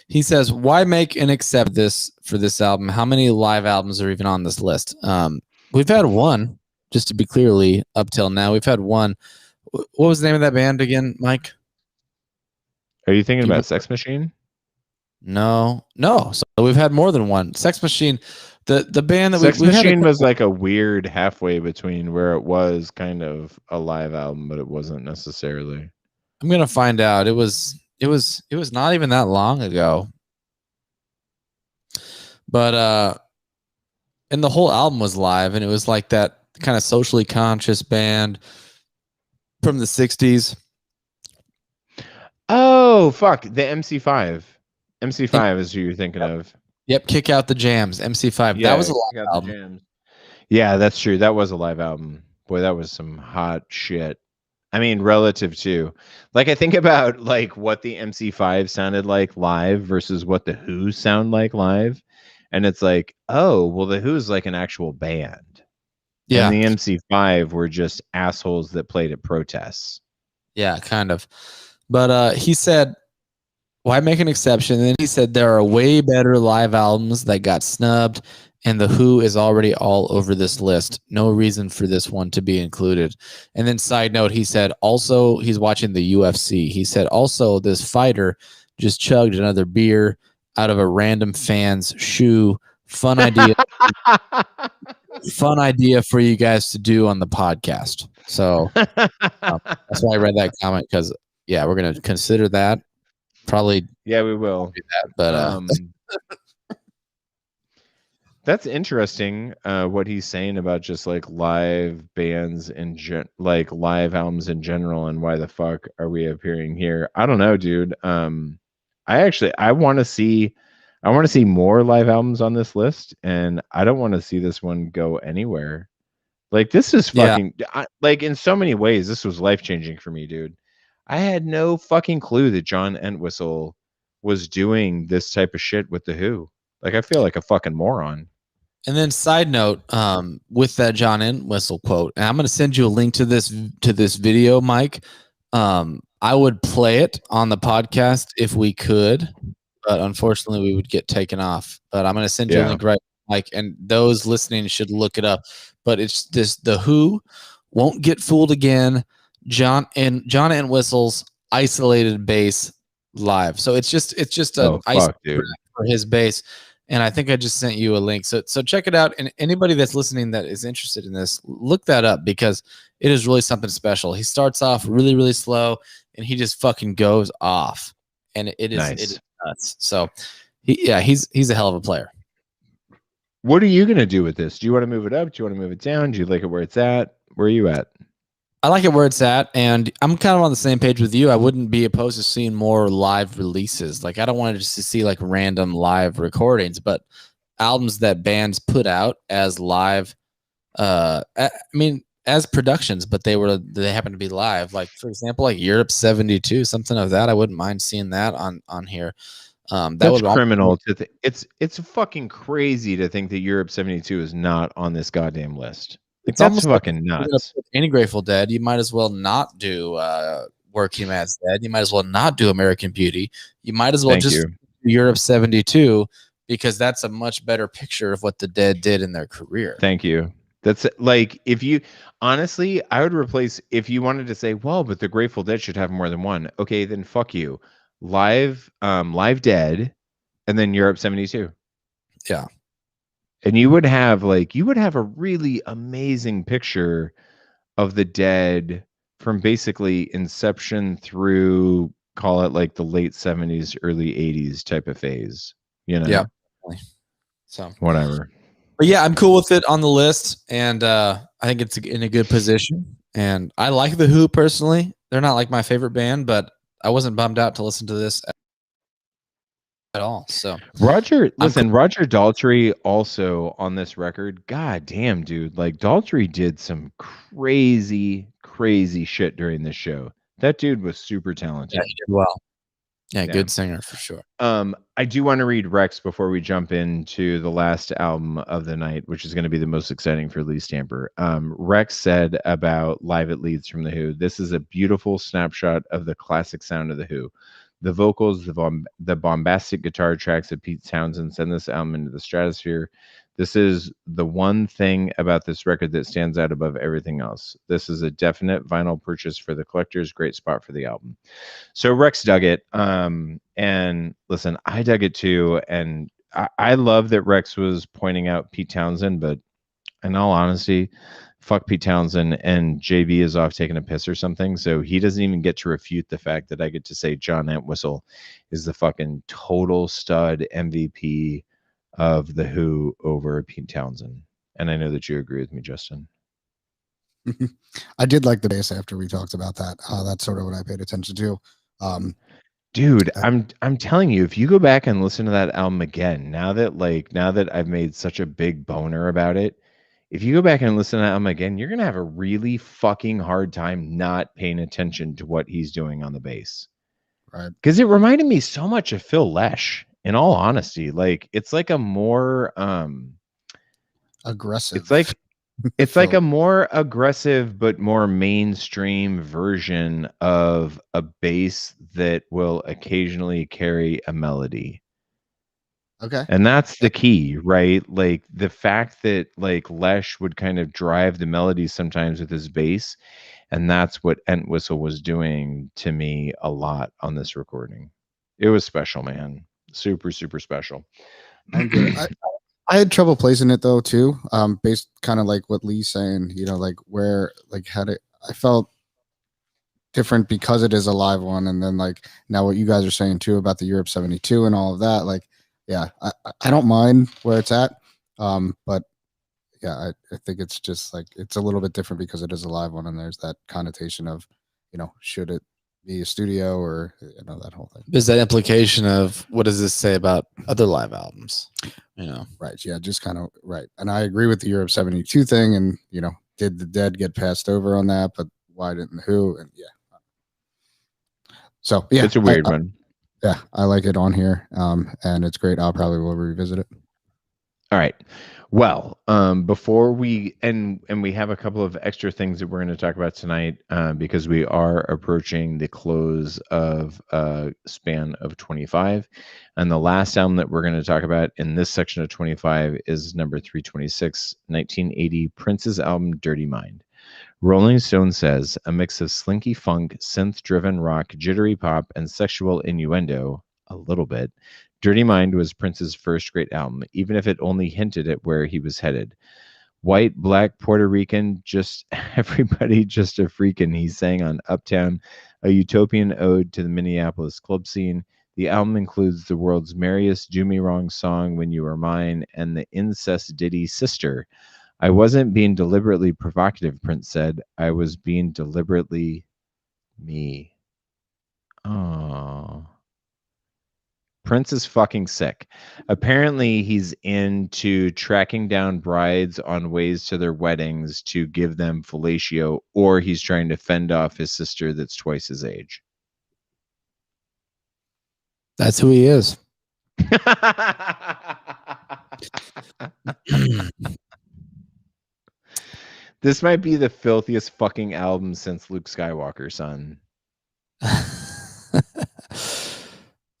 he says, "Why make and accept this for this album? How many live albums are even on this list?" We've had one, just to be clear, Lee, up till now. We've had one. What was the name of that band again, Mike? Are you thinking about Sex Machine? No. So we've had more than one. Sex Machine, the band that Sex Machine was like a weird halfway between where it was kind of a live album, but it wasn't necessarily. I'm gonna find out. It was not even that long ago. But and the whole album was live, and it was like that kind of socially conscious band from the 60s. Oh, fuck. The MC5. MC5 is who you're thinking of. Yep, Kick Out the Jams, MC5. Yeah, that was a live album. Yeah, that's true. That was a live album. Boy, that was some hot shit. I mean, relative to, like, I think about like what the MC5 sounded like live versus what the Who sound like live, and it's like, oh, well, the Who's like an actual band. Yeah, and the MC5 were just assholes that played at protests. Yeah, kind of. But he said, why make an exception? And then he said there are way better live albums that got snubbed, and The Who is already all over this list. No reason for this one to be included. And then side note, he said also he's watching the UFC. He said also this fighter just chugged another beer out of a random fan's shoe. Fun idea. Fun idea for you guys to do on the podcast. So that's why I read that comment, because yeah, we're going to consider that. Probably. Yeah, we will do that, but that's interesting. What he's saying about just like live bands and like live albums in general, and why the fuck are we appearing here? I don't know, dude. I want to see more live albums on this list, and I don't want to see this one go anywhere. Like, this is fucking like in so many ways, this was life changing for me, dude. I had no fucking clue that John Entwistle was doing this type of shit with the Who. Like, I feel like a fucking moron. And then side note, with that John Entwistle quote, and I'm going to send you a link to this video, Mike. I would play it on the podcast if we could, but unfortunately we would get taken off. But I'm going to send you a link right, Mike, and those listening should look it up. But it's this: The Who Won't Get Fooled Again. John Entwistle's isolated bass live. So it's just an dude. for his bass. And I think I just sent you a link. So check it out. And anybody that's listening that is interested in this, look that up because it is really something special. He starts off really, really slow and he just fucking goes off. And it is nuts. So he's a hell of a player. What are you gonna do with this? Do you want to move it up? Do you want to move it down? Do you like it where it's at? Where are you at? I like it where it's at, and I'm kind of on the same page with you. I wouldn't be opposed to seeing more live releases. Like, I don't want to just see like random live recordings, but albums that bands put out as live. I mean, as productions, but they happen to be live. Like, for example, like Europe '72, something of that. I wouldn't mind seeing that on here. That's criminal to think. It's fucking crazy to think that Europe '72 is not on this goddamn list. Like, that's fucking nuts. Any Grateful Dead, you might as well not do Working Man's Dead. You might as well not do American Beauty. You might as well do Europe '72 because that's a much better picture of what the Dead did in their career. Thank you. That's like, if you honestly, I would replace, if you wanted to say, well, but the Grateful Dead should have more than one. Okay, then fuck you. Live Dead, and then Europe '72. Yeah. And you would have a really amazing picture of the Dead from basically inception through, call it like the late '70s, early '80s type of phase, you know? Yeah. So whatever. But yeah, I'm cool with it on the list, and I think it's in a good position. And I like The Who personally. They're not like my favorite band, but I wasn't bummed out to listen to this at all. So Roger Daltrey also on this record. God damn, dude. Like, Daltrey did some crazy shit during this show. That dude was super talented. Yeah, he did well. Yeah, good singer for sure. I do want to read Rex before we jump into the last album of the night, which is going to be the most exciting for Lee Stamper. Rex said about Live at Leeds from The Who, "This is a beautiful snapshot of the classic sound of The Who. The vocals, the bombastic guitar tracks of Pete Townsend send this album into the stratosphere. This is the one thing about this record that stands out above everything else. This is a definite vinyl purchase for the collectors. Great spot for the album." So Rex dug it. And listen, I dug it too. And I love that Rex was pointing out Pete Townsend, but in all honesty, fuck Pete Townsend, and JB is off taking a piss or something. So he doesn't even get to refute the fact that I get to say John Entwistle is the fucking total stud MVP of The Who over Pete Townsend. And I know that you agree with me, Justin. I did like the bass after we talked about that. That's sort of what I paid attention to. Dude, I'm telling you, if you go back and listen to that album again, now that I've made such a big boner about it, if you go back and listen to that album again, you're gonna have a really fucking hard time not paying attention to what he's doing on the bass. Right. Because it reminded me so much of Phil Lesh, in all honesty. Like, it's like a more aggressive. It's like a more aggressive but more mainstream version of a bass that will occasionally carry a melody. Okay. And that's the key, right? Like, the fact that like Lesh would kind of drive the melody sometimes with his bass, and that's what Entwistle was doing to me a lot on this recording. It was special, man. Super special. I had trouble placing it though too. Based kind of like what Lee's saying, you know, like where like I felt different because it is a live one, and then like now what you guys are saying too about the Europe '72 and all of that, like yeah, I don't mind where it's at. But yeah, I think it's just like it's a little bit different because it is a live one, and there's that connotation of, you know, should it be a studio or, you know, that whole thing. There's that implication of what does this say about other live albums? You know, right? Yeah, just kind of right. And I agree with the Europe '72 thing, and you know, did the Dead get passed over on that? But why didn't the Who? And yeah, so yeah, it's a weird one. Yeah, I like it on here, and it's great. I'll probably will revisit it. All right. Well, before we and we have a couple of extra things that we're going to talk about tonight, because we are approaching the close of a span of 25, and the last album that we're going to talk about in this section of 25 is number 326, 1980, Prince's album Dirty Mind. Rolling Stone says a mix of slinky funk, synth-driven rock, jittery pop, and sexual innuendo, a little bit. Dirty Mind was Prince's first great album, even if it only hinted at where he was headed. White, black, Puerto Rican, just everybody just a freakin', he sang on Uptown, a utopian ode to the Minneapolis club scene. The album includes the world's merriest Do Me Wrong song, When You Were Mine, and the incest ditty Sister. I wasn't being deliberately provocative, Prince said. I was being deliberately me. Oh. Prince is fucking sick. Apparently, he's into tracking down brides on ways to their weddings to give them fellatio, or he's trying to fend off his sister that's twice his age. That's who he is. This might be the filthiest fucking album since Luke Skywalker, son.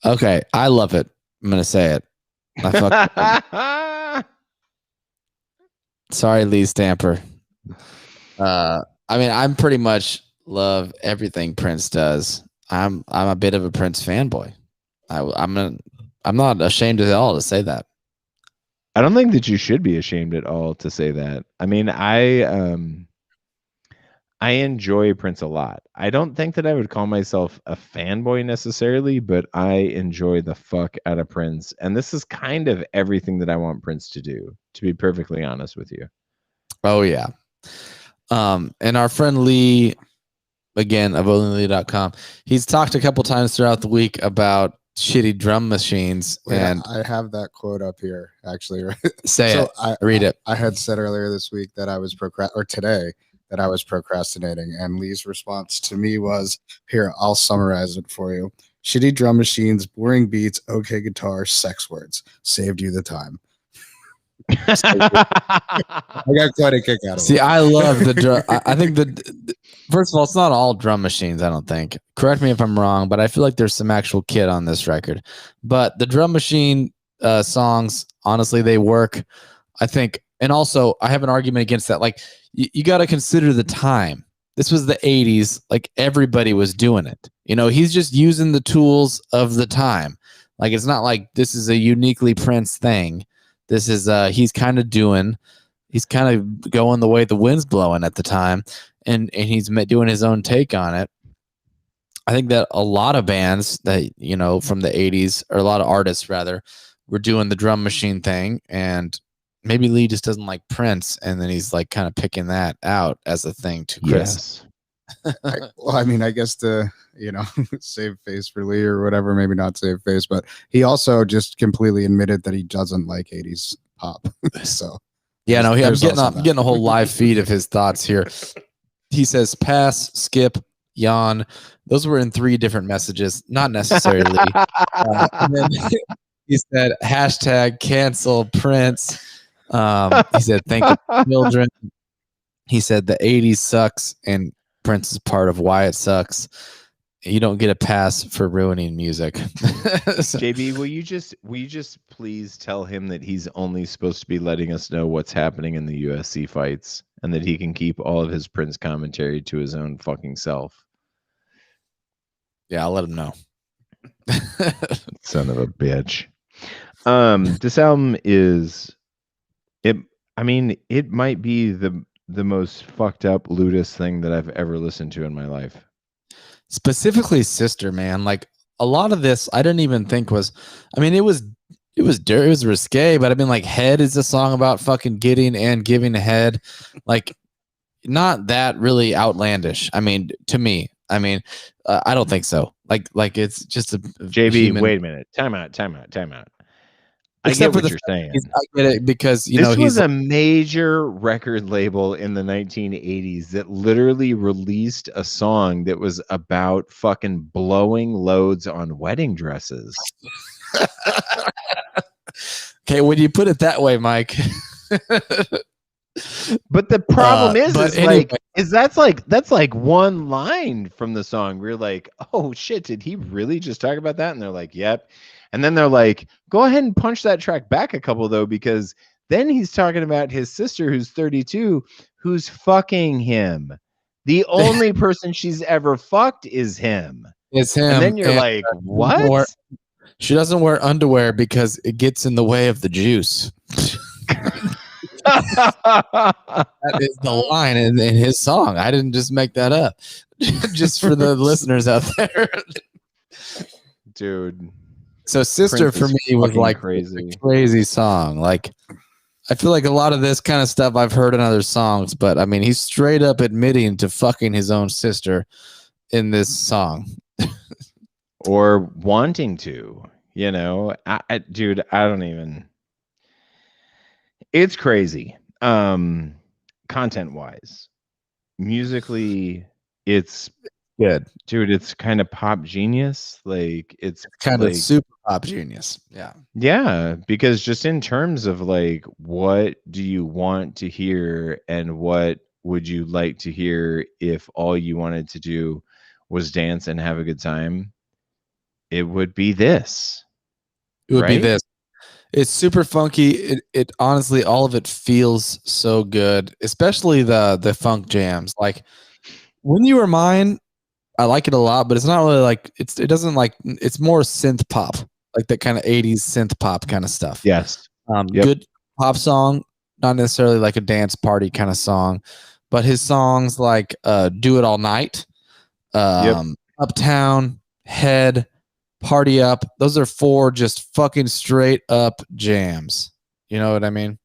Okay, I love it. I'm gonna say it. Sorry, Lee Stamper. I mean, I'm pretty much love everything Prince does. I'm a bit of a Prince fanboy. I'm not ashamed at all to say that. I don't think that you should be ashamed at all to say that. I mean, I enjoy Prince a lot. I don't think that I would call myself a fanboy necessarily, but I enjoy the fuck out of Prince. And this is kind of everything that I want Prince to do, to be perfectly honest with you. Oh, yeah. And our friend Lee, again, of onlylee.com, he's talked a couple times throughout the week about shitty drum machines. And I have that quote up here, actually. Read it. I had said earlier this week that I was today that I was procrastinating, and Lee's response to me was, here, I'll summarize it for you. Shitty drum machines, boring beats, okay guitar, sex words. Saved you the time. I got quite a kick out of it. See, I love the drum. I think first of all, it's not all drum machines, I don't think. Correct me if I'm wrong, but I feel like there's some actual kit on this record. But the drum machine songs, honestly, they work, I think. And also, I have an argument against that. Like, you got to consider the time. This was the 80s. Like, everybody was doing it. You know, he's just using the tools of the time. Like, it's not like this is a uniquely Prince thing. This is, he's kind of going the way the wind's blowing at the time. And he's doing his own take on it. I think that a lot of bands that, you know, from the 80s, or a lot of artists rather, were doing the drum machine thing. And maybe Lee just doesn't like Prince, and then he's like kind of picking that out as a thing to Chris. Yes. I guess to, save face for Lee or whatever, maybe not save face, but he also just completely admitted that he doesn't like 80s pop. So yeah, no, I'm getting a whole live feed of his thoughts here. He says pass, skip, yawn. Those were in 3 different messages, not necessarily. And then he said hashtag cancel Prince. He said thank you children. He said the 80s sucks and Prince is part of why it sucks. You don't get a pass for ruining music. JB, will you just please tell him that he's only supposed to be letting us know what's happening in the UFC fights, and that he can keep all of his Prince commentary to his own fucking self? Yeah, I'll let him know. Son of a bitch. This album is it might be the most fucked up, lewdest thing that I've ever listened to in my life. Specifically Sister, man. Like, a lot of this I didn't even think was, I mean, it was dirty, it was risque, but I mean, like, Head is a song about fucking getting and giving head. Like, not that really outlandish. I mean, to me, I don't think so. Like it's just a JB, wait a minute. Time out. I get what you're saying. I get it because, this was a major record label in the 1980s that literally released a song that was about fucking blowing loads on wedding dresses. Okay, when you put it that way, Mike. But the problem but is anyway. that's like one line from the song. We're like, oh shit, did he really just talk about that? And they're like, yep. And then they're like, go ahead and punch that track back a couple though, because then he's talking about his sister who's 32, who's fucking him. The only person she's ever fucked is him. It's him. And then you're like, what? She doesn't wear underwear because it gets in the way of the juice. That is the line in his song. I didn't just make that up. Just for the listeners out there. Dude. So Sister Prince for is me was fucking like crazy. a crazy song. Like I feel like a lot of this kind of stuff I've heard in other songs, but I mean he's straight up admitting to fucking his own sister in this song. Or wanting to, you know. Dude, I don't even. It's crazy. Content wise, musically, it's good, dude. It's kind of pop genius. Like it's kind like, of super pop genius. yeah, because just in terms of like, what do you want to hear, and what would you like to hear if all you wanted to do was dance and have a good time? It would be this. It would be right? this. It's super funky. It honestly, all of it feels so good, especially the funk jams. Like When You Were Mine, I like it a lot, but it's not really like it doesn't like it's more synth pop, like that kind of 80s synth pop kind of stuff. Yes. Yep. Good pop song, not necessarily like a dance party kind of song, but his songs like Do It All Night, Uptown, Head, Party Up. Those are 4 just fucking straight up jams. You know what I mean?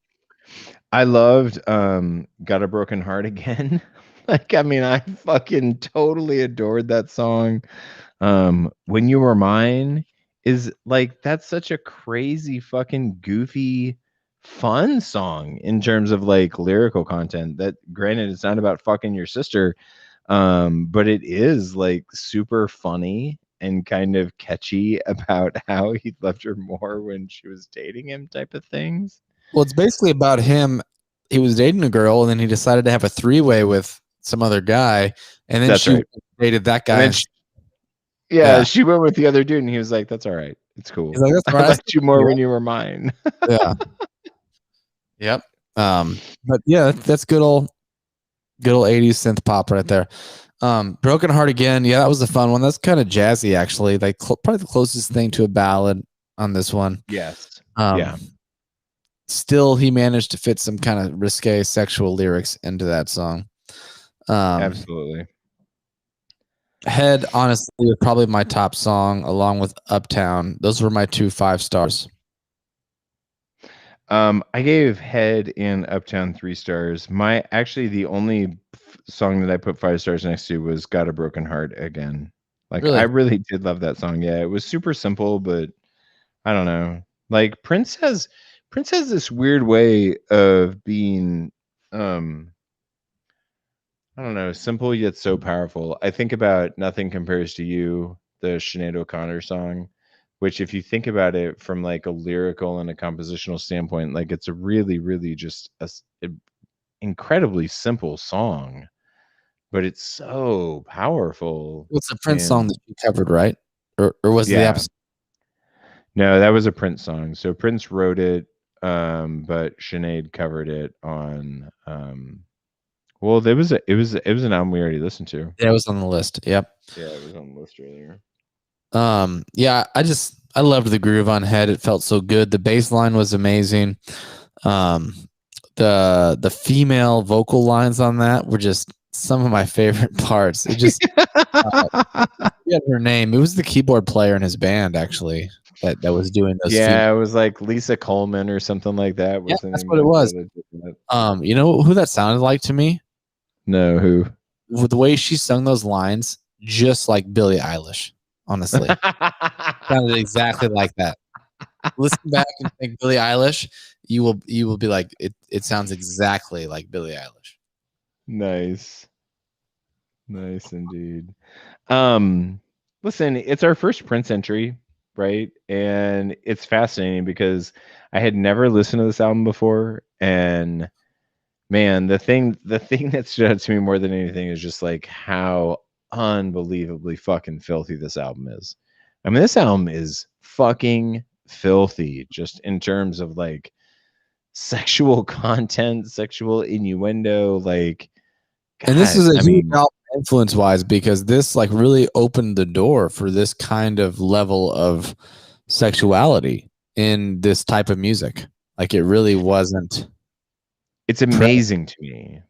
I loved Got a Broken Heart Again. Like, I mean, I fucking totally adored that song. When You Were Mine is like, that's such a crazy fucking goofy fun song in terms of like lyrical content. That granted, it's not about fucking your sister, but it is like super funny and kind of catchy about how he loved her more when she was dating him, type of things. Well, it's basically about him. He was dating a girl, and then he decided to have a 3-way with some other guy, and then she dated that guy. And then she went with the other dude, and he was like, "That's all right. It's cool. He's like, that's all right. I liked you more when you were mine." Yeah. Yep. But yeah, that's good old 80s synth pop right there. Broken Heart Again. Yeah, that was a fun one. That's kind of jazzy, actually. Like probably the closest thing to a ballad on this one. Yes. Yeah. Still, he managed to fit some kind of risque sexual lyrics into that song. Absolutely. Head, honestly, was probably my top song, along with Uptown. Those were my 2 5 stars. I gave Head and Uptown 3 stars. The only song that I put 5 stars next to was Got a Broken Heart Again. Like, really? I really did love that song. Yeah, it was super simple, but I don't know. Like Prince has this weird way of being I don't know, simple yet so powerful. I think about Nothing Compares to You, the Sinead O'Connor song, which if you think about it from like a lyrical and a compositional standpoint, like it's a really, really just a incredibly simple song, but it's so powerful. It's a Prince song that you covered, right? Or was it the episode? No, that was a Prince song. So Prince wrote it, but Sinead covered it on well, it was an album we already listened to. Yeah, it was on the list. Yep. Yeah, it was on the list earlier. Yeah, I loved the groove on Head. It felt so good. The bass line was amazing. The female vocal lines on that were just some of my favorite parts. It just forget her name. It was the keyboard player in his band, actually, that was doing those. Yeah, it was like Lisa Coleman or something like that. Yeah, that's what it was. You know who that sounded like to me? No, who? With the way she sung those lines, just like Billie Eilish. Honestly, sounded exactly like that. Listen back and think Billie Eilish. You will be like, it sounds exactly like Billie Eilish. Nice indeed. Listen, it's our first Prince entry. right? And it's fascinating because I had never listened to this album before, and man, the thing that stood out to me more than anything is just like how unbelievably fucking filthy this album is. I mean, this album is fucking filthy, just in terms of like sexual content, sexual innuendo, like. God, And this is a I huge mean, album influence wise because this like really opened the door for this kind of level of sexuality in this type of music. Like it really wasn't. it's amazing to me.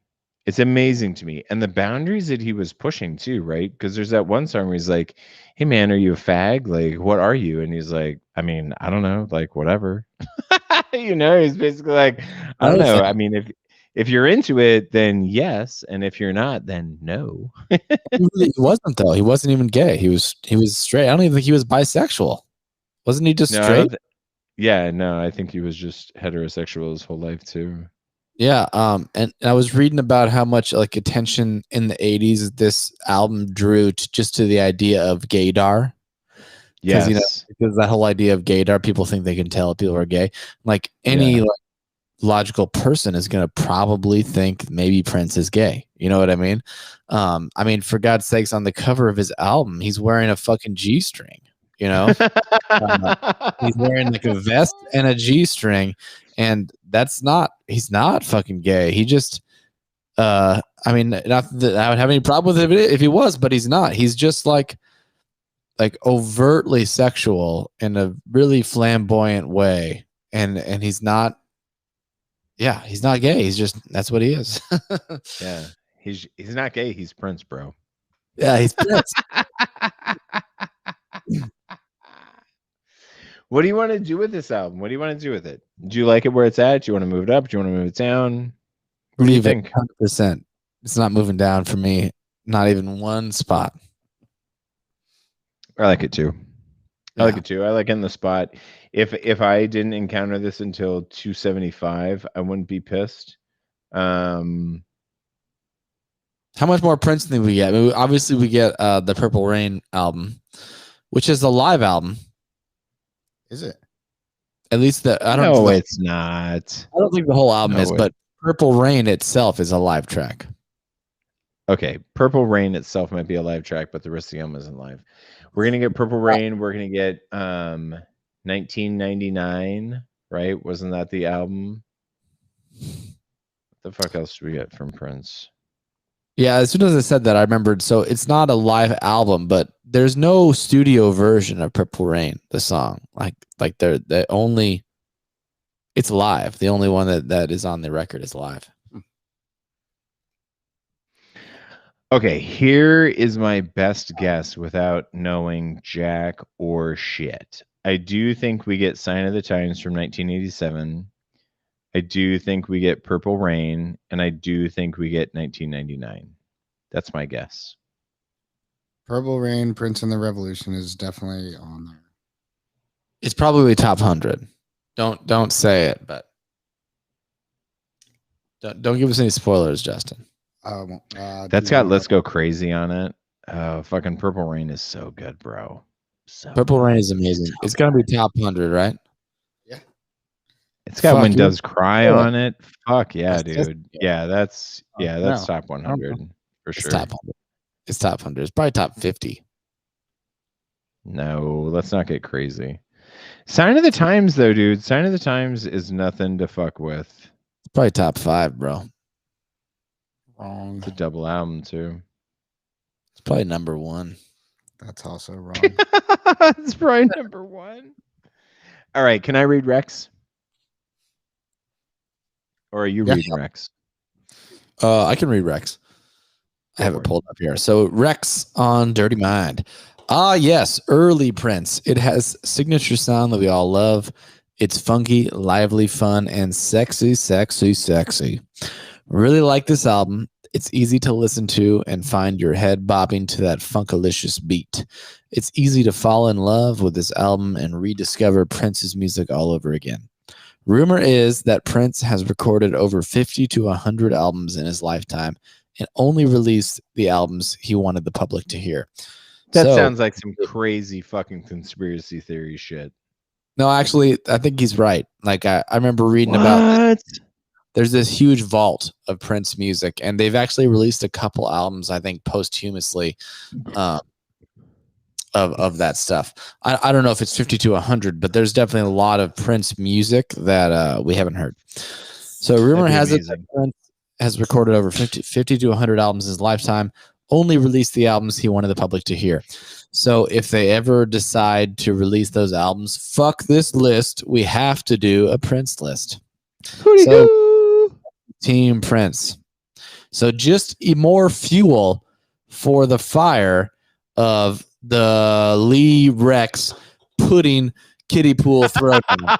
It's amazing to me. And the boundaries that he was pushing too, right? Because there's that one song where he's like, "Hey man, are you a fag? Like, what are you?" And he's like, "I mean, I don't know, like whatever." He's basically like, "I don't know. I mean, if you're into it, then yes, and if you're not, then no." He wasn't though. He wasn't even gay. He was straight. I don't even think he was bisexual. Wasn't he just No, I straight? don't yeah, no, I think he was just heterosexual his whole life too. Yeah. And I was reading about how much like attention in the 80s this album drew just to the idea of gaydar. Yes. Because that whole idea of gaydar, people think they can tell people are gay. Like any Yeah. like, logical person is going to probably think maybe Prince is gay. You know what I mean? I mean, for God's sakes, on the cover of his album, he's wearing a fucking G-string. He's wearing like a vest and a G-string, and he's not fucking gay. He just, I mean, not that I would have any problem with it if he was, but he's not. He's just like overtly sexual in a really flamboyant way, and he's not. Yeah, he's not gay. He's just that's what he is. Yeah, he's not gay. He's Prince, bro. Yeah, he's Prince. What do you want to do with this album? What do you want to do with it? Do you like it where it's at? Do you want to move it up? Do you want to move it down? What do you think? 100%. It's not moving down for me. Not even one spot. I like it too. Yeah. I like it too. I like it in the spot. If I didn't encounter this until 275, I wouldn't be pissed. How much more Prince than we get? I mean, obviously, we get the Purple Rain album, which is a live album. Is it? At least I don't know. No, it's not. I don't think the whole album is, but Purple Rain itself is a live track. Okay, Purple Rain itself might be a live track, but the rest of the album isn't live. We're gonna get Purple Rain. We're gonna get 1999, right? Wasn't that the album? What the fuck else do we get from Prince? Yeah, as soon as I said that, I remembered. So it's not a live album, but there's no studio version of Purple Rain, the song. Like they're the only. It's live. The only one that is on the record is live. Okay, here is my best guess without knowing jack or shit. I do think we get Sign of the Times from 1987. I do think we get Purple Rain, and I do think we get 1999. That's my guess. Purple Rain, Prince and the Revolution is definitely on there. It's probably top 100. Don't say it, but don't give us any spoilers, Justin. That's got Let's Go Crazy on it. Fucking Purple Rain is so good, bro. So Purple Rain is amazing. It's gonna be top 100, right? Yeah. It's got When Doves Cry on it. Fuck yeah, dude. Yeah, that's top 100 for sure. It's top 100. It's top 100. It's probably top 50. No, let's not get crazy. Sign of the Times, though, dude. Sign of the Times is nothing to fuck with. It's probably top 5, bro. Wrong. It's a double album, too. It's probably number 1. That's also wrong. It's probably number 1. All right, can I read Rex? Or are you reading Rex? I can read Rex. I have it pulled up here. So Rex on Dirty Mind. Ah, yes, early Prince. It has signature sound that we all love. It's funky, lively, fun, and sexy, sexy, sexy. Really like this album. It's easy to listen to and find your head bobbing to that funkalicious beat. It's easy to fall in love with this album and rediscover Prince's music all over again. Rumor is that Prince has recorded over 50 to 100 albums in his lifetime and only released the albums he wanted the public to hear. That So, sounds like some crazy fucking conspiracy theory shit. no, actually, I think he's right. Like I remember reading What? about there's this huge vault of Prince music, and they've actually released a couple albums, I think, posthumously, of that stuff. I don't know if it's 50 to 100, but there's definitely a lot of Prince music that we haven't heard. So rumor has it that Prince has recorded over 50 to 100 albums in his lifetime, only released the albums he wanted the public to hear. So if they ever decide to release those albums, fuck this list. We have to do a Prince list. So Team Prince. So just more fuel for the fire of the Lee Rex pudding kiddie pool throwdown.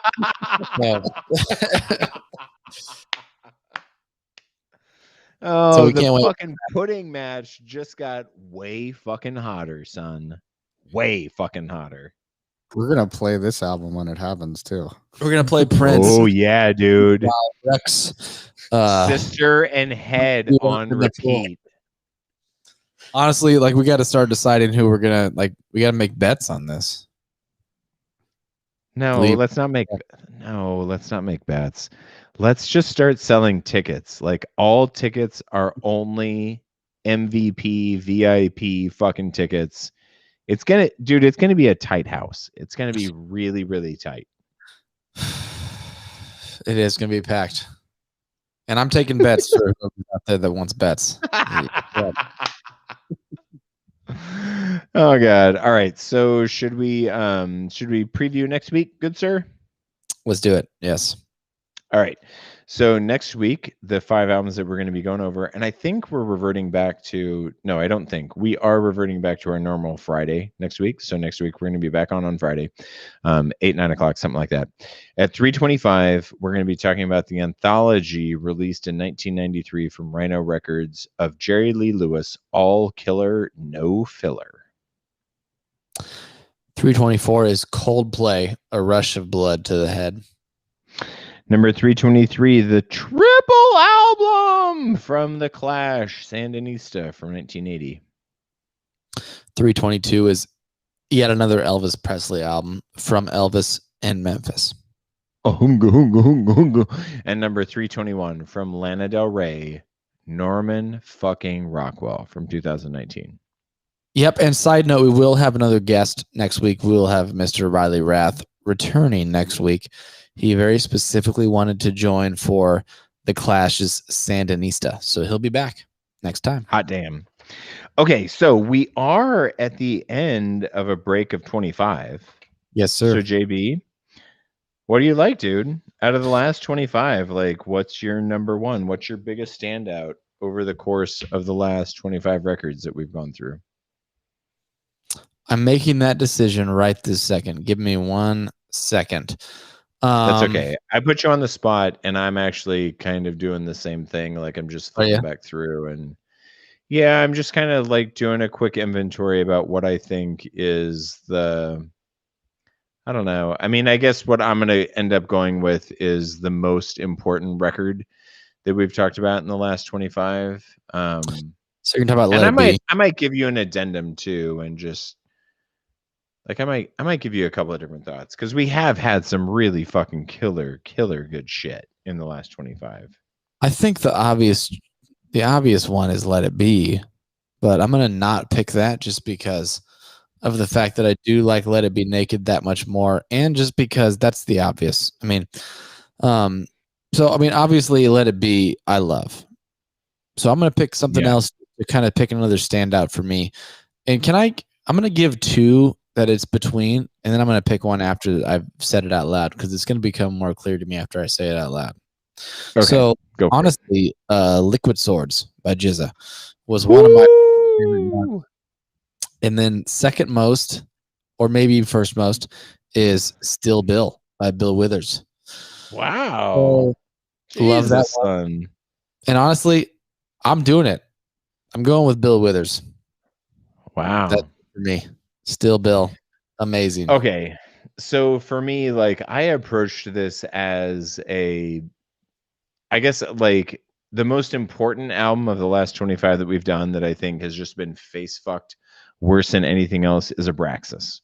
Oh, So we the can't wait. fucking pudding match just got way fucking hotter, son. Way fucking hotter. We're gonna play this album when it happens too. We're gonna play Prince. Oh yeah, dude. Rex, Sister and Head on repeat. Honestly, like we got to start deciding who we're gonna like. We got to make bets on this. No, let's not make bets. Let's just start selling tickets. Like all tickets are only MVP, VIP fucking tickets. It's gonna be a tight house. It's gonna be really, really tight. It is gonna be packed, and I'm taking bets for whoever's out there that wants bets. Oh god. All right. So should we preview next week, good sir? Let's do it. Yes. All right. So next week, the 5 albums that we're going to be going over, and I think we're reverting back to, no, I don't think. We are reverting back to our normal Friday next week. So next week, we're going to be back on Friday, 8, 9 o'clock, something like that. At 3:25, we're going to be talking about the anthology released in 1993 from Rhino Records of Jerry Lee Lewis, All Killer, No Filler. 3:24 is Coldplay, A Rush of Blood to the Head. Number 323, the triple album from The Clash, Sandinista from 1980. 3:22 is yet another Elvis Presley album from Elvis and Memphis. And number 321 from Lana Del Rey, Norman fucking Rockwell from 2019. Yep. And side note, we will have another guest next week. We will have Mr. Riley Rath returning next week. He very specifically wanted to join for The Clash's Sandinista. So he'll be back next time. Hot damn. Okay, so we are at the end of a break of 25. Yes, sir. So JB, what do you like, dude? Out of the last 25, like what's your number one? What's your biggest standout over the course of the last 25 records that we've gone through? I'm making that decision right this second. Give me 1 second. That's okay. I put you on the spot, and I'm actually kind of doing the same thing. Like I'm just thinking back through, and yeah, I'm just kind of like doing a quick inventory about what I think is I don't know. I mean, I guess what I'm going to end up going with is the most important record that we've talked about in the last 25. So you're talking about I might give you an addendum too, and just like I might give you a couple of different thoughts because we have had some really fucking killer good shit in the last 25. I think the obvious one is Let It Be, but I'm gonna not pick that just because of the fact that I do like Let It Be Naked that much more, and just because that's the obvious. I mean, obviously Let It Be I love. So I'm gonna pick something else to kind of pick another standout for me. And I'm gonna give 2 that it's between, and then I'm going to pick one after I've said it out loud because it's going to become more clear to me after I say it out loud. Okay, so honestly, Liquid Swords by Jizza was one of my favorite ones. And then second most, or maybe first most, is Still Bill by Bill Withers. Wow. Love that one. And honestly, I'm doing it. I'm going with Bill Withers. Wow. That's for me. Still Bill. Amazing. Okay. So for me, like I approached this as I guess like the most important album of the last 25 that we've done that I think has just been face fucked worse than anything else is Abraxas.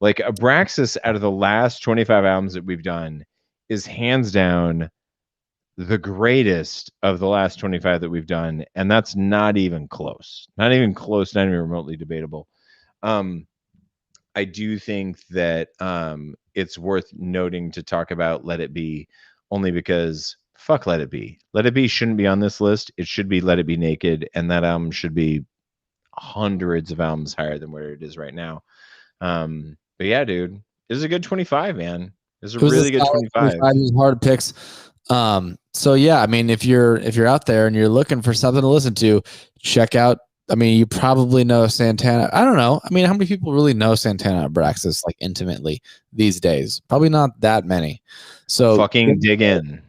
Like Abraxas, out of the last 25 albums that we've done, is hands down the greatest of the last 25 that we've done, and that's not even close. Not even close, not even remotely debatable. I do think that it's worth noting to talk about Let It Be, only because fuck Let It Be. Let It Be shouldn't be on this list. It should be Let It Be Naked, and that album should be hundreds of albums higher than where it is right now. But yeah, dude, it was a good 25, man. It was a really good 25. It was hard picks. So yeah, I mean, if you're out there and you're looking for something to listen to, check out. I mean, you probably know Santana. I don't know. I mean, how many people really know Santana Abraxas like intimately these days? Probably not that many. So fucking dig into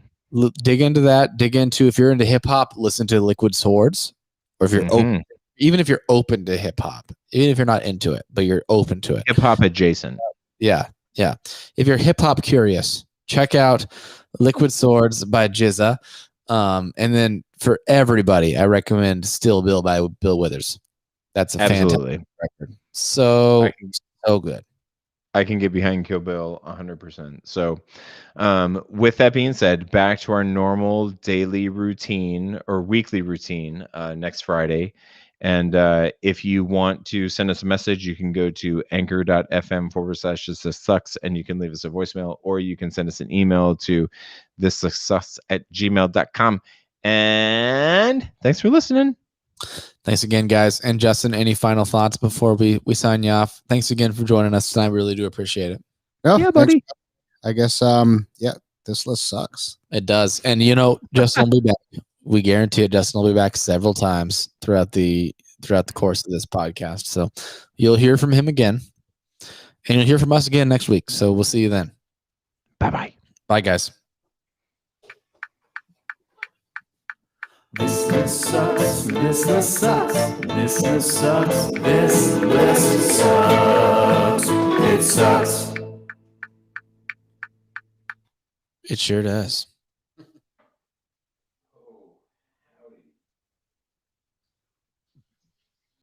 that. Dig into, if you're into hip hop, listen to Liquid Swords, or if you're open, even if you're open to hip hop, even if you're not into it, but you're open to it, hip hop adjacent. Yeah. If you're hip hop curious, check out Liquid Swords by Jizza. And then for everybody, I recommend Still Bill by Bill Withers. That's a fantastic record. So good. I can get behind Kill Bill 100%. So with that being said, back to our normal daily routine or weekly routine next Friday. And if you want to send us a message, you can go to anchor.fm/thissucks and you can leave us a voicemail, or you can send us an email to thissucks@gmail.com. And thanks for listening. Thanks again, guys. And Justin, any final thoughts before we sign you off? Thanks again for joining us tonight. Really do appreciate it. Oh, yeah, buddy. Thanks. I guess, this list sucks. It does. And, Justin will be back. We guarantee it. Justin will be back several times throughout the course of this podcast. So you'll hear from him again, and you'll hear from us again next week. So we'll see you then. Bye-bye. Bye, guys. This list sucks. This list sucks. This list sucks. This list sucks. It sucks. It sure does.